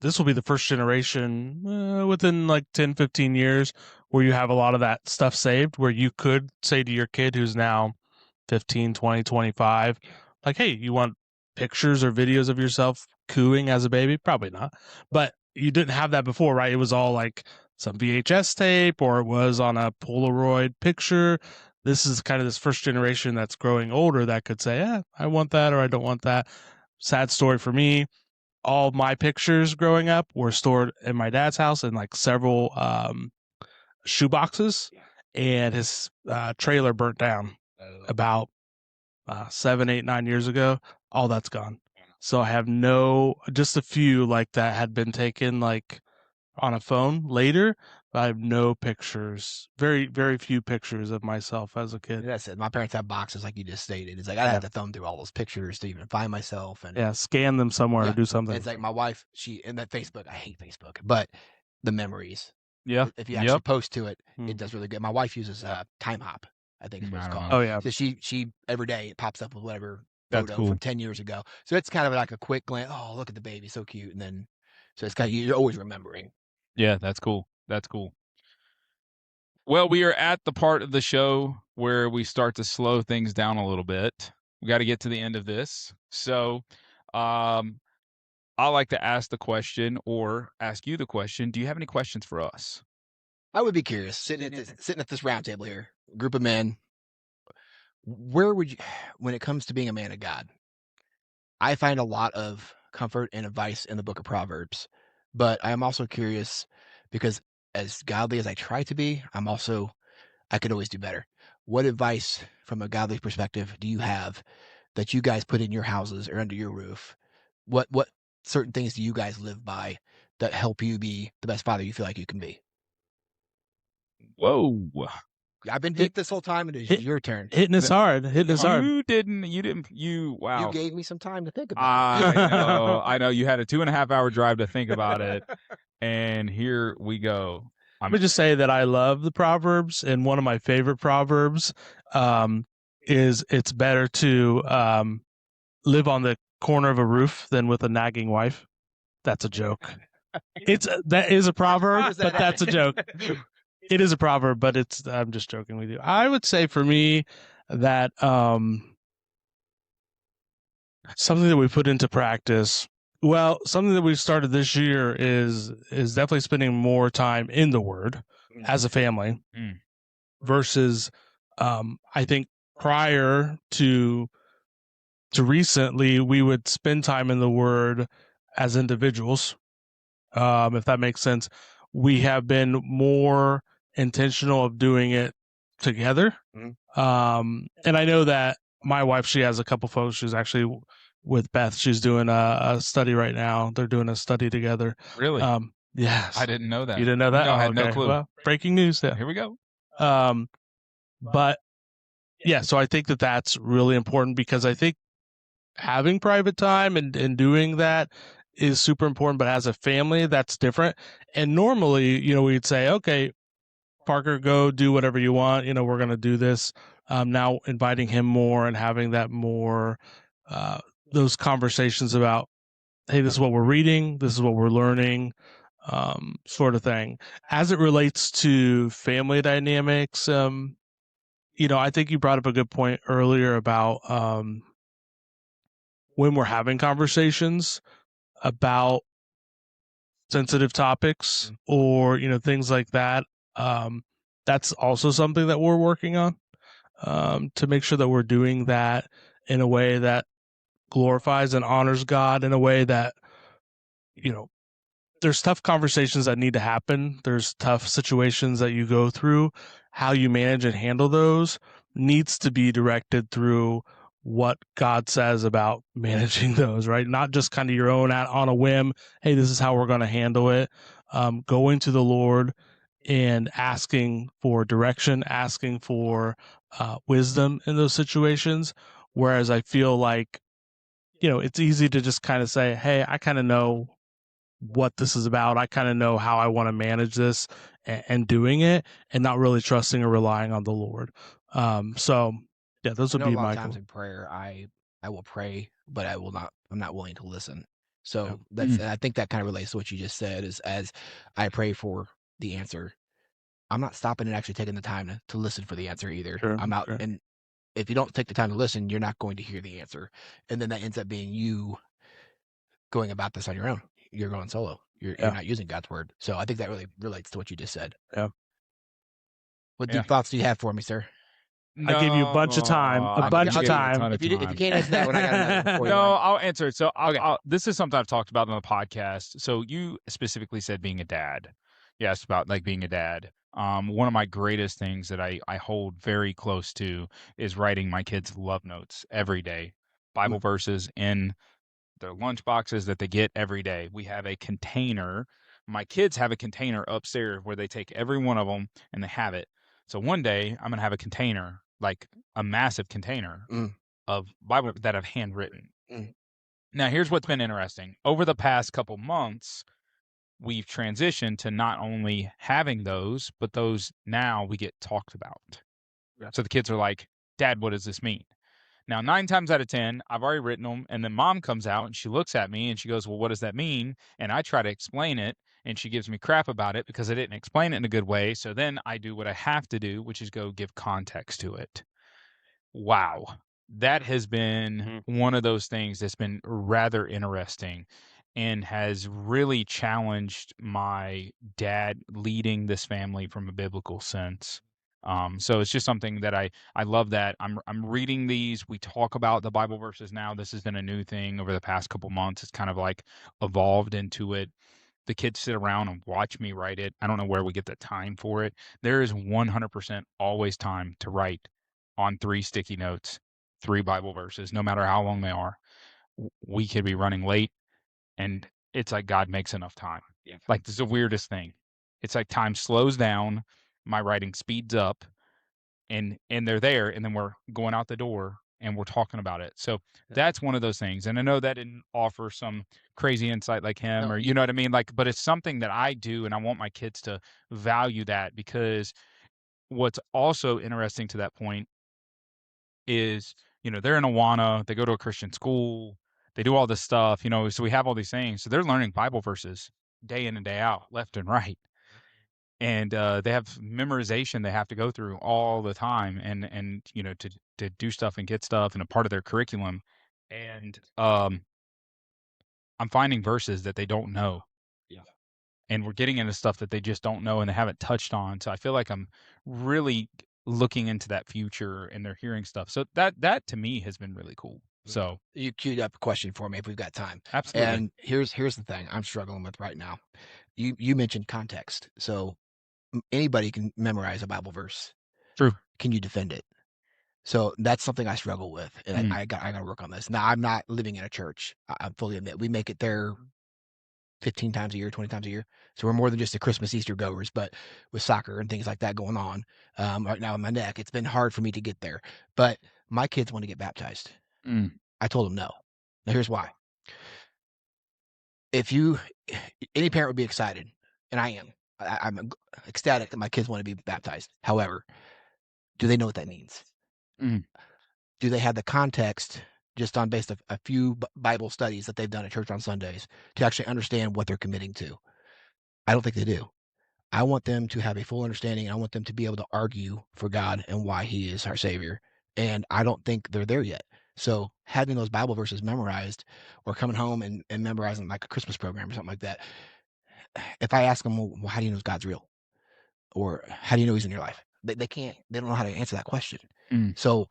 this will be the first generation within like 10, 15 years where you have a lot of that stuff saved, where you could say to your kid who's now 15, 20, 25, like, hey, you want pictures or videos of yourself cooing as a baby? Probably not. But you didn't have that before, right? It was all like some VHS tape, or it was on a Polaroid picture. This is kind of this first generation that's growing older that could say, yeah, I want that or I don't want that. Sad story for me. All my pictures growing up were stored in my dad's house in like several shoe boxes, and his trailer burnt down about 7, 8, 9 years ago. All that's gone. So I have just a few like that had been taken like on a phone later. But I have no pictures, very, very few pictures of myself as a kid. That's it. My parents have boxes, like you just stated. It's like I had to thumb through all those pictures to even find myself, and scan them somewhere or do something. It's like my wife, in that Facebook. I hate Facebook, but the memories. Yeah. If you actually post to it, it does really good. My wife uses Time Hop, I think is what it's called. Oh yeah. So she every day it pops up with whatever That's photo cool. from 10 years ago. So it's kind of like a quick glance. Oh, look at the baby, so cute, and then so it's kind of, you're always remembering. Yeah, that's cool. That's cool. Well, we are at the part of the show where we start to slow things down a little bit. We got to get to the end of this. So I like to ask the question, or ask you the question. Do you have any questions for us? I would be curious, sitting at this round table here, group of men, where would you, when it comes to being a man of God, I find a lot of comfort and advice in the book of Proverbs, but I am also curious because as godly as I try to be, I could always do better. What advice from a godly perspective do you have that you guys put in your houses or under your roof? What certain things do you guys live by that help you be the best father you feel like you can be? Whoa. I've been deep this whole time, and it's your turn. Hitting us hard. You didn't, wow. You gave me some time to think about it. I know. You had a 2.5 hour drive to think about it. And here we go. Let me just say that I love the Proverbs, and one of my favorite Proverbs is it's better to live on the corner of a roof than with a nagging wife. That's a joke. That is a proverb, but that's a joke. It is a proverb, but I'm just joking with you. I would say for me that something that we put into practice. Well, something that we started this year is definitely spending more time in the Word as a family versus I think prior to recently we would spend time in the Word as individuals. If that makes sense. We have been more intentional of doing it together. And I know that my wife, she has a couple folks. She's actually with Beth. She's doing a study right now. They're doing a study together. Really? Yes. I didn't know that. You didn't know that? No, I had no clue. Well, breaking news. Yeah. Here we go. But yeah, so I think that that's really important because I think having private time and doing that is super important, but as a family, that's different. And normally, we'd say, okay, Parker, go do whatever you want. We're going to do this. Now inviting him more and having that more, those conversations about, hey, this is what we're reading. This is what we're learning, sort of thing. As it relates to family dynamics, I think you brought up a good point earlier about when we're having conversations about sensitive topics or things like that. That's also something that we're working on to make sure that we're doing that in a way that glorifies and honors God, in a way that there's tough conversations that need to happen. There's tough situations that you go through. How you manage and handle those needs to be directed through what God says about managing those, right? Not just kind of your own on a whim. Hey, this is how we're going to handle it. Going to the Lord and asking for direction, asking for wisdom in those situations. Whereas I feel like, it's easy to just kind of say, hey, I kind of know what this is about. I kind of know how I want to manage this and doing it, and not really trusting or relying on the Lord. So yeah, those would be a lot my of times in prayer, I will pray, but I'm not willing to listen. So Mm. I think that kind of relates to what you just said. Is as I pray for the answer, I'm not stopping and actually taking the time to listen for the answer either. Sure, I'm out, sure. and if you don't take the time to listen, you're not going to hear the answer, and then that ends up being you going about this on your own. You're going solo. You're not using God's word. So I think that really relates to what you just said. Yeah. What Yeah. deep thoughts do you have for me, sir? I gave you a bunch of time. I'm gonna give you a ton of If you time. can't answer that one, I got another for you. No, I'll answer it. So Okay. this is something I've talked about on the podcast. So you specifically said being a dad. You asked about like being a dad. One of my greatest things that I hold very close to is writing my kids love notes every day, Bible verses in their lunch boxes that they get every day. We have a container. My kids have a container upstairs where they take every one of them and they have it. So one day I'm gonna have a container, like a massive container of Bible that I've handwritten. Now, here's what's been interesting. Over the past couple months, we've transitioned to not only having those, but those now we get talked about. Yeah. So the kids are like, Dad, what does this mean? Now, 9 times out of 10, I've already written them, and then Mom comes out and she looks at me and she goes, well, what does that mean? And I try to explain it, and she gives me crap about it because I didn't explain it in a good way. So then I do what I have to do, which is go give context to it. Wow. That has been one of those things that's been rather interesting and has really challenged my dad leading this family from a biblical sense. So it's just something that I love that I'm reading these. We talk about the Bible verses now. This has been a new thing over the past couple months. It's kind of like evolved into it. The kids sit around and watch me write it. I don't know where we get the time for it. There is 100% always time to write on 3 sticky notes, 3 Bible verses, no matter how long they are. We could be running late, and it's like God makes enough time. Yeah. Like, this is the weirdest thing. It's like time slows down, my writing speeds up, and they're there, and then we're going out the door, and we're talking about it. So that's one of those things. And I know that didn't offer some crazy insight like him, No, or you know what I mean? Like, but it's something that I do, and I want my kids to value that, because what's also interesting to that point is, they're in Awana, they go to a Christian school, they do all this stuff, so we have all these things. So they're learning Bible verses day in and day out, left and right. And they have memorization they have to go through all the time, and to do stuff and get stuff, and a part of their curriculum. And I'm finding verses that they don't know. Yeah. And we're getting into stuff that they just don't know and they haven't touched on. So I feel like I'm really looking into that future, and they're hearing stuff. So that to me has been really cool. So you queued up a question for me if we've got time. absolutely. And here's the thing I'm struggling with right now. You mentioned context. So anybody can memorize a Bible verse. True. Can you defend it? So that's something I struggle with, and I got to work on this. Now, I'm not living in a church. I fully admit we make it there 15 times a year, 20 times a year. So we're more than just the Christmas, Easter goers, but with soccer and things like that going on right now in my neck, it's been hard for me to get there. But my kids want to get baptized. I told them no. Now, here's why. Any parent would be excited, and I am. I'm ecstatic that my kids want to be baptized. However, do they know what that means? Do they have the context just on based of a few Bible studies that they've done at church on Sundays to actually understand what they're committing to? I don't think they do. I want them to have a full understanding, and I want them to be able to argue for God and why he is our savior. And I don't think they're there yet. So having those Bible verses memorized, or coming home and memorizing like a Christmas program or something like that, if I ask them, well, how do you know God's real? Or how do you know he's in your life? They don't know how to answer that question. So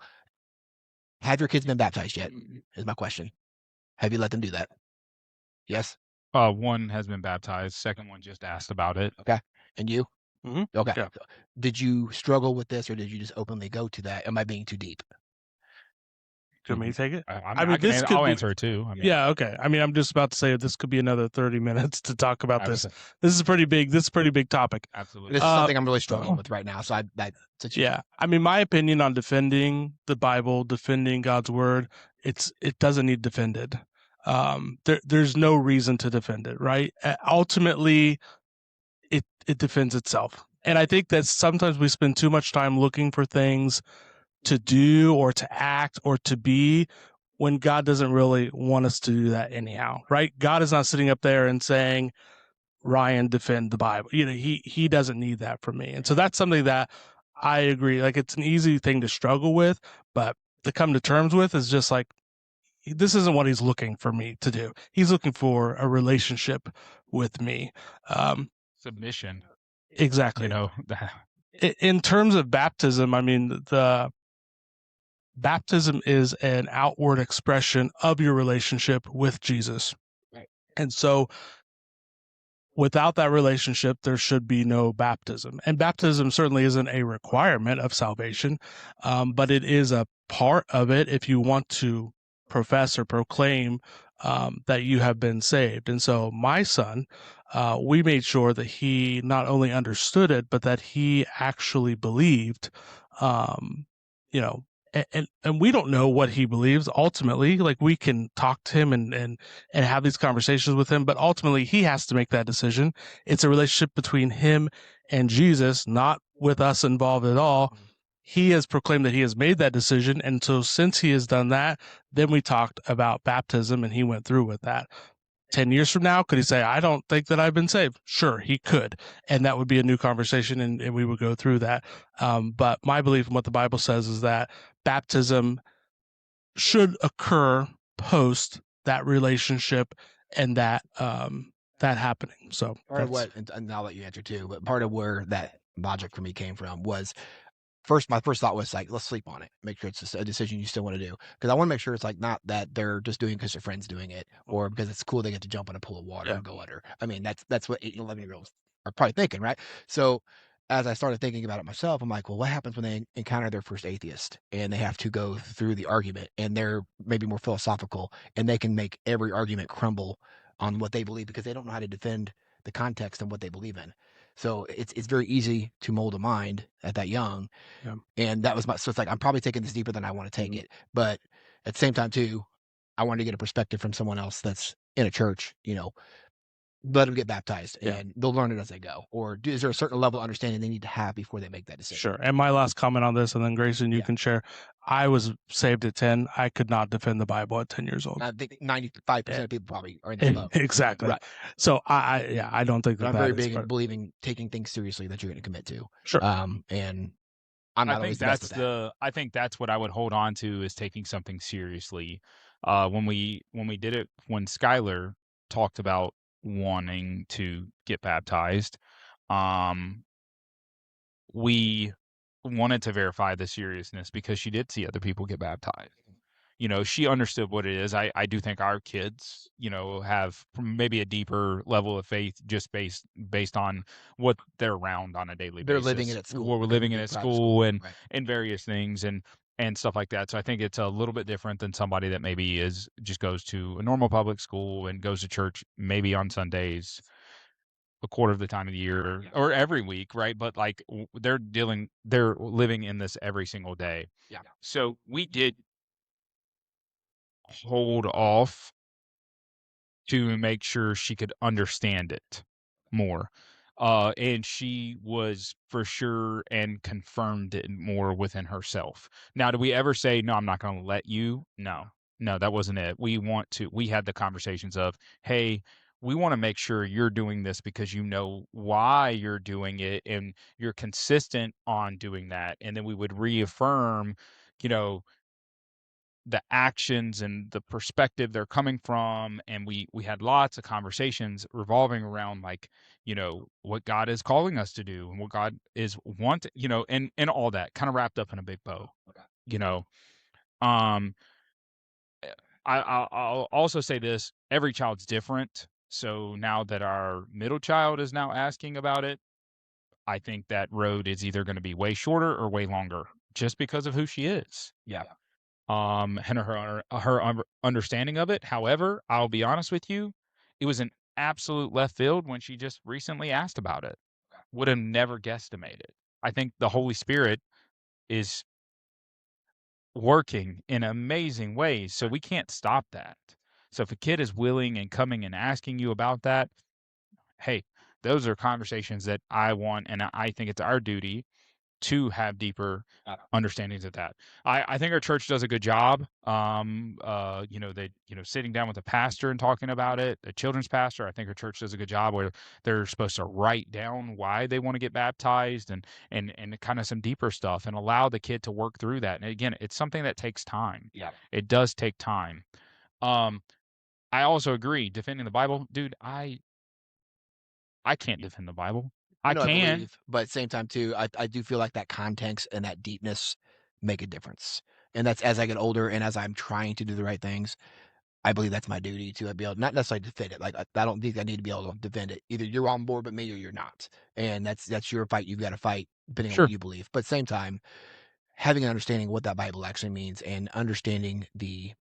have your kids been baptized yet? Is my question. Have you let them do that? Yes. One has been baptized. Second one just asked about it. Okay. And you? Okay. Yeah. Did you struggle with this, or did you just openly go to that? Am I being too deep? Do you want me to take it? I'll answer it too. Yeah, okay. I'm just about to say this could be another 30 minutes to talk about this. Absolutely. This is a pretty big topic. Absolutely. This is something I'm really struggling with right now. So Yeah. My opinion on defending the Bible, defending God's word, it doesn't need defended. There's no reason to defend it, right? Ultimately, it defends itself. And I think that sometimes we spend too much time looking for things to do or to act or to be when God doesn't really want us to do that anyhow, right? God is not sitting up there and saying, Ryan, defend the Bible. He doesn't need that from me. And so that's something that I agree. Like, it's an easy thing to struggle with, but to come to terms with is just like, this isn't what he's looking for me to do. He's looking for a relationship with me. Submission. Exactly. In terms of baptism, I mean, the baptism is an outward expression of your relationship with Jesus. Right. And so without that relationship, there should be no baptism. And baptism certainly isn't a requirement of salvation, but it is a part of it if you want to profess or proclaim that you have been saved. And so my son, we made sure that he not only understood it, but that he actually believed, you know, and we don't know what he believes ultimately. Like, we can talk to him and have these conversations with him, but ultimately he has to make that decision. It's a relationship between him and Jesus, not with us involved at all. He has proclaimed that he has made that decision. And so since he has done that, then we talked about baptism and he went through with that. 10 years from now, could he say, I don't think that I've been saved? Sure, he could. And that would be a new conversation and we would go through that. But my belief in what the Bible says is that baptism should occur post that relationship and that happening. So part of what, and I'll let you answer too, but part of where that logic for me came from was my first thought was like, let's sleep on it. Make sure it's a decision you still want to do. Because I want to make sure it's like not that they're just doing it because their friend's doing it or because it's cool they get to jump in a pool of water and go under. I mean, that's what 8 and 11-year-olds are probably thinking, right? So as I started thinking about it myself, I'm like, well, what happens when they encounter their first atheist and they have to go through the argument and they're maybe more philosophical and they can make every argument crumble on what they believe because they don't know how to defend the context and what they believe in. So it's very easy to mold a mind at that young. Yeah. And that was so it's like, I'm probably taking this deeper than I want to take it. But at the same time too, I wanted to get a perspective from someone else that's in a church, let them get baptized and they'll learn it as they go. Or is there a certain level of understanding they need to have before they make that decision? Sure. And my last comment on this, and then Grayson, you can share. I was saved at 10. I could not defend the Bible at 10 years old. I think 95% of people probably are in that boat. Exactly. Right. So I don't think I'm very big in believing taking things seriously that you're going to commit to. Sure. And I'm not always the best with that. I think that's what I would hold on to is taking something seriously. When we did it, when Skylar talked about wanting to get baptized, we wanted to verify the seriousness because she did see other people get baptized. She understood what it is. I do think our kids, have maybe a deeper level of faith just based on what they're around on a daily basis. They're living it at school. We're living it at school and various things and stuff like that. So I think it's a little bit different than somebody that maybe just goes to a normal public school and goes to church maybe on Sundays a quarter of the time of the year or every week, right? But like they're living in this every single day. Yeah. So we did hold off to make sure she could understand it more. And she was for sure and confirmed it more within herself. Now, do we ever say, no, I'm not going to let you? No, that wasn't it. We had the conversations of, hey, we want to make sure you're doing this because you know why you're doing it and you're consistent on doing that. And then we would reaffirm, the actions and the perspective they're coming from. And we had lots of conversations revolving around like, what God is calling us to do and what God is wanting, and all that kind of wrapped up in a big bow. I'll also say this, every child's different. So now that our middle child is now asking about it, I think that road is either going to be way shorter or way longer just because of who she is. Yeah. And her understanding of it. However, I'll be honest with you, it was an absolute left field when she just recently asked about it. Would have never guesstimated. I think the Holy Spirit is working in amazing ways, so we can't stop that. So if a kid is willing and coming and asking you about that, hey, those are conversations that I want, and I think it's our duty to have deeper understandings of that. I think our church does a good job. Sitting down with a pastor and talking about it, a children's pastor. I think our church does a good job where they're supposed to write down why they want to get baptized and kind of some deeper stuff and allow the kid to work through that. And again, it's something that takes time. Yeah. It does take time. I also agree. Defending the Bible, dude, I can't defend the Bible. I can. Believe, but at the same time too, I do feel like that context and that deepness make a difference. And that's as I get older and as I'm trying to do the right things, I believe that's my duty to be able not necessarily defend it. Like I don't think I need to be able to defend it. Either you're on board with me or you're not. And that's your fight. You've got to fight depending on Sure. what you believe. But at the same time, having an understanding of what that Bible actually means and understanding the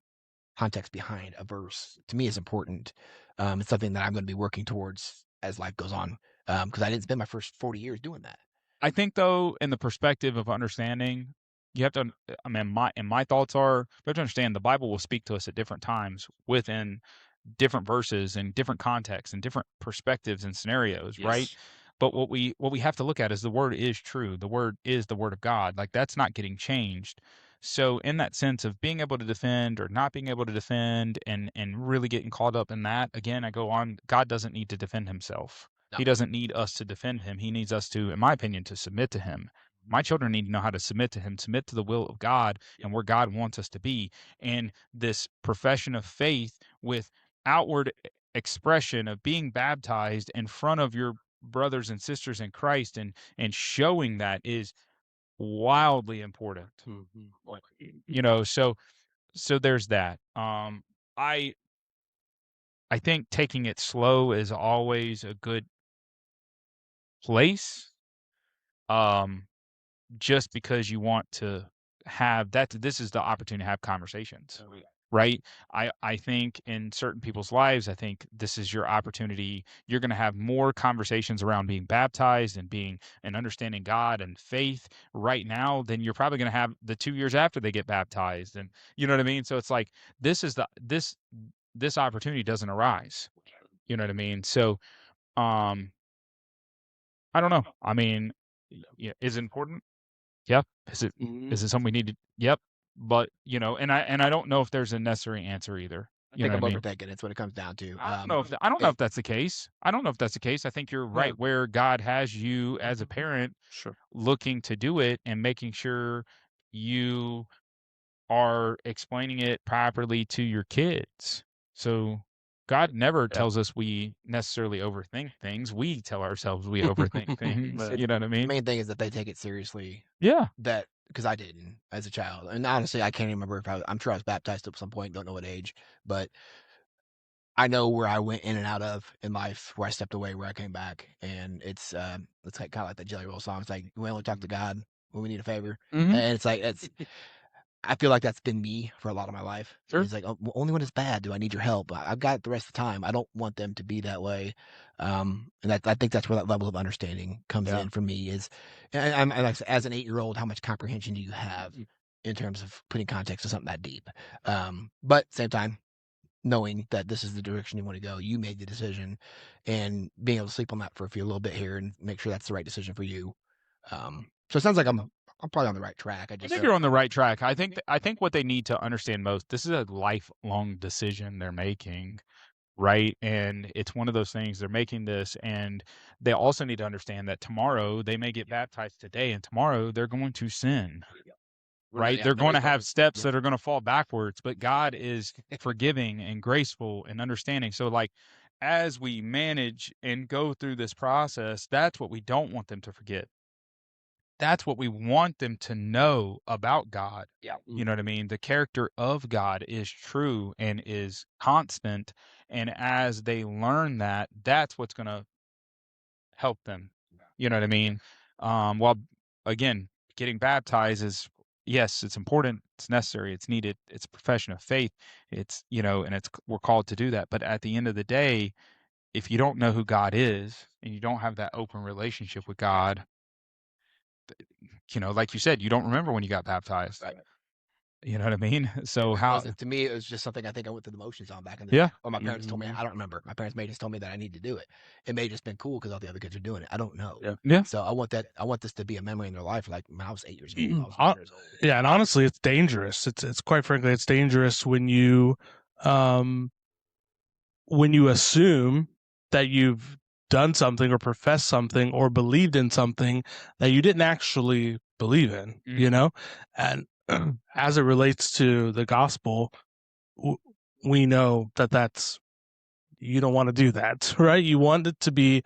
context behind a verse to me is important. It's something that I'm going to be working towards as life goes on. Because I didn't spend my first 40 years doing that. I think though, in the perspective of understanding, you have to. I mean, my thoughts are you have to understand the Bible will speak to us at different times within different verses and different contexts and different perspectives and scenarios, right? But what we have to look at is the word is true. The word is the word of God. Like that's not getting changed. So in that sense of being able to defend or not being able to defend and really getting caught up in that, again, I go on, God doesn't need to defend himself. No. He doesn't need us to defend him. He needs us to, in my opinion, to submit to him. My children need to know how to submit to him, submit to the will of God and where God wants us to be. And this profession of faith with outward expression of being baptized in front of your brothers and sisters in Christ and showing that is wildly important. So there's that. I think taking it slow is always a good place. Just because you want to have that, this is the opportunity to have conversations. Right. I think in certain people's lives, I think this is your opportunity. You're going to have more conversations around being baptized and being and understanding God and faith right now than you're probably going to have the 2 years after they get baptized. And you know what I mean? So it's like, this opportunity doesn't arise. You know what I mean? So, I don't know. I mean, yeah, is it important? Yep. Is it something we need to? Yep. But and I don't know if there's a necessary answer either. I think I'm overthinking. It's what it comes down to. I don't know if that's the case. I don't know if that's the case. I think you're right where God has you as a parent, looking to do it and making sure you are explaining it properly to your kids. So God never tells us we necessarily overthink things. We tell ourselves we overthink things. You know what I mean? The main thing is that they take it seriously. Yeah. That because I didn't as a child, and honestly, I can't even remember if I'm sure I was baptized at some point. Don't know what age, but I know where I went in and out of in life, where I stepped away, where I came back, and it's kind of like that Jelly Roll song. It's like we only talk to God when we need a favor, and it's like I feel like that's been me for a lot of my life. Sure. It's like only when it's bad do I need your help. I've got it the rest of the time. I don't want them to be that way, and I think that's where that level of understanding comes in for me. Is and I'm like, as an 8-year-old, how much comprehension do you have in terms of putting context to something that deep? But at the same time, knowing that this is the direction you want to go, you made the decision, and being able to sleep on that for a little bit here and make sure that's the right decision for you. So it sounds like I'm probably on the right track. I think you're on the right track. I think what they need to understand most, this is a lifelong decision they're making, right? And it's one of those things, they're making this, and they also need to understand that tomorrow they may get baptized today, and tomorrow they're going to sin. Right? They're going to have steps that are going to fall backwards, but God is forgiving and graceful and understanding. So like, as we manage and go through this process, that's what we don't want them to forget. That's what we want them to know about God. Yeah. You know what I mean? The character of God is true and is constant. And as they learn that, that's what's going to help them. You know what I mean? While again, getting baptized is, yes, it's important, it's necessary, it's needed, it's a profession of faith. It's, and we're called to do that. But at the end of the day, if you don't know who God is and you don't have that open relationship with God, like you said, you don't remember when you got baptized. You know what I mean? So It how? wasn't, to me, it was just something I think I went through the motions on back in the Yeah. day. Or my parents told me. I don't remember. My parents may have just told me that I need to do it. It may have just been cool because all the other kids are doing it. I don't know. Yeah. Yeah. So I want this to be a memory in their life. Like when I was 8 years old, I was 9 years old. Yeah, and honestly, it's dangerous. It's quite frankly, it's dangerous when you assume that you've done something or professed something or believed in something that you didn't actually believe in, you know? And as it relates to the gospel, we know that you don't want to do that, right? You want to be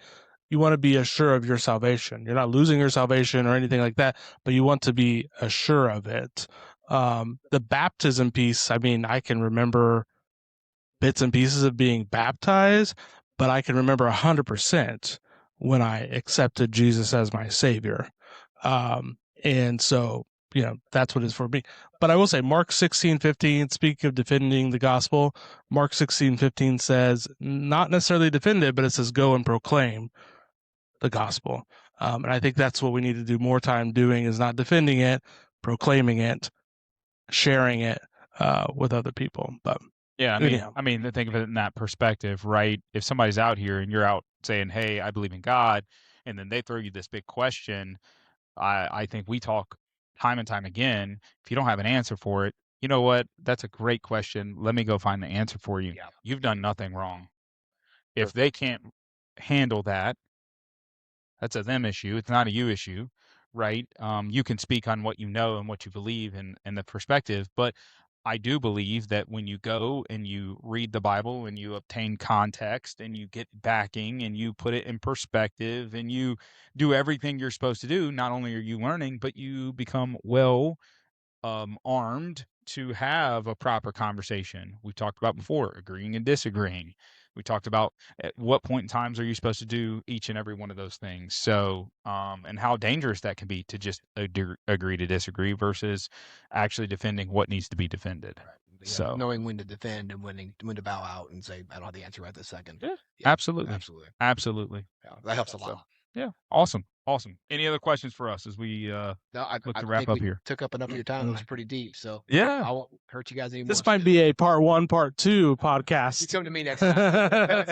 assured of your salvation. You're not losing your salvation or anything like that, but you want to be assured of it. The baptism piece, I mean, I can remember bits and pieces of being baptized, but I can remember 100% when I accepted Jesus as my savior. And so, that's what it is for me. But I will say Mark 16:15, speak of defending the gospel. Mark 16:15 says, not necessarily defend it, but it says go and proclaim the gospel. And I think that's what we need to do more time doing, is not defending it, proclaiming it, sharing it with other people. But yeah, I mean, think of it in that perspective, right? If somebody's out here and you're out saying, "Hey, I believe in God," and then they throw you this big question, I think we talk time and time again. If you don't have an answer for it, you know what? That's a great question. Let me go find the answer for you. Yeah. You've done nothing wrong. If they can't handle that, that's a them issue. It's not a you issue, right? You can speak on what you know and what you believe and the perspective, but I do believe that when you go and you read the Bible and you obtain context and you get backing and you put it in perspective and you do everything you're supposed to do, not only are you learning, but you become armed to have a proper conversation. We talked about before, agreeing and disagreeing. We talked about at what point in times are you supposed to do each and every one of those things. So, and how dangerous that can be to just agree to disagree versus actually defending what needs to be defended. Right. Yeah, So knowing when to defend and when to bow out and say, I don't have the answer right this second. yeah, Yeah, absolutely. absolutely. Yeah, that helps a lot. So, yeah, awesome. Any other questions for us as we No, I look to think wrap up we here? took up enough of your time. It was pretty deep. So Yeah. I won't hurt you guys anymore. This might be a part 1, part 2 podcast. You come to me next time.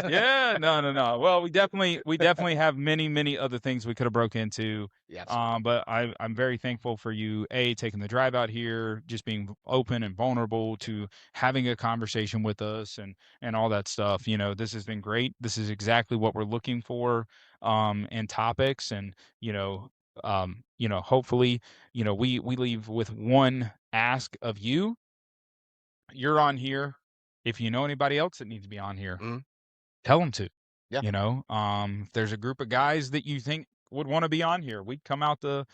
Yeah, no. Well, we definitely have many other things we could have broke into. Yeah, absolutely. But I'm very thankful for you, taking the drive out here, just being open and vulnerable to having a conversation with us and all that stuff. This has been great. This is exactly what we're looking for, in topics, and hopefully, we leave with one ask of you. You're on here. If you know anybody else that needs to be on here, tell them to. Yeah. If there's a group of guys that you think would want to be on here, we'd come out to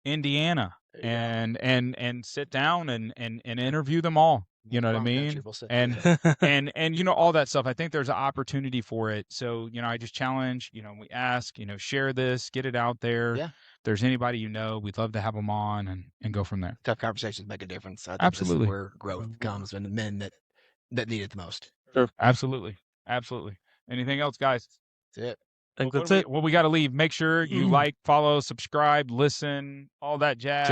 Indiana and sit down and interview them all. You know what I mean? And all that stuff. I think there's an opportunity for it. So, I just challenge, we ask, share this, get it out there. Yeah. If there's anybody we'd love to have them on and go from there. Tough conversations make a difference. I think Absolutely. This is where growth comes, and the men that need it the most. Sure. Absolutely. Anything else, guys? That's it. I think that's it. Well, we got to leave. Make sure you like, follow, subscribe, listen, all that jazz.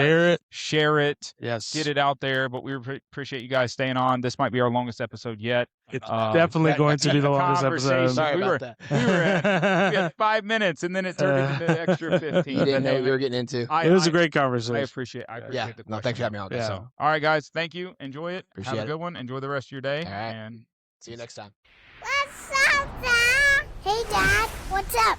Share it. Yes. Get it out there. But we appreciate you guys staying on. This might be our longest episode yet. It's definitely going to be the longest episode. Sorry we about were that. we had 5 minutes, and then it turned into the extra 15. You didn't know what we were getting into. It was a great conversation. I appreciate the question. Thanks for having me on. Yeah. So, all right, guys. Thank you. Enjoy it. Appreciate Have a good one. Enjoy the rest of your day. All right. And See you next time. What's up, Dad? Hey, Dad. What's up?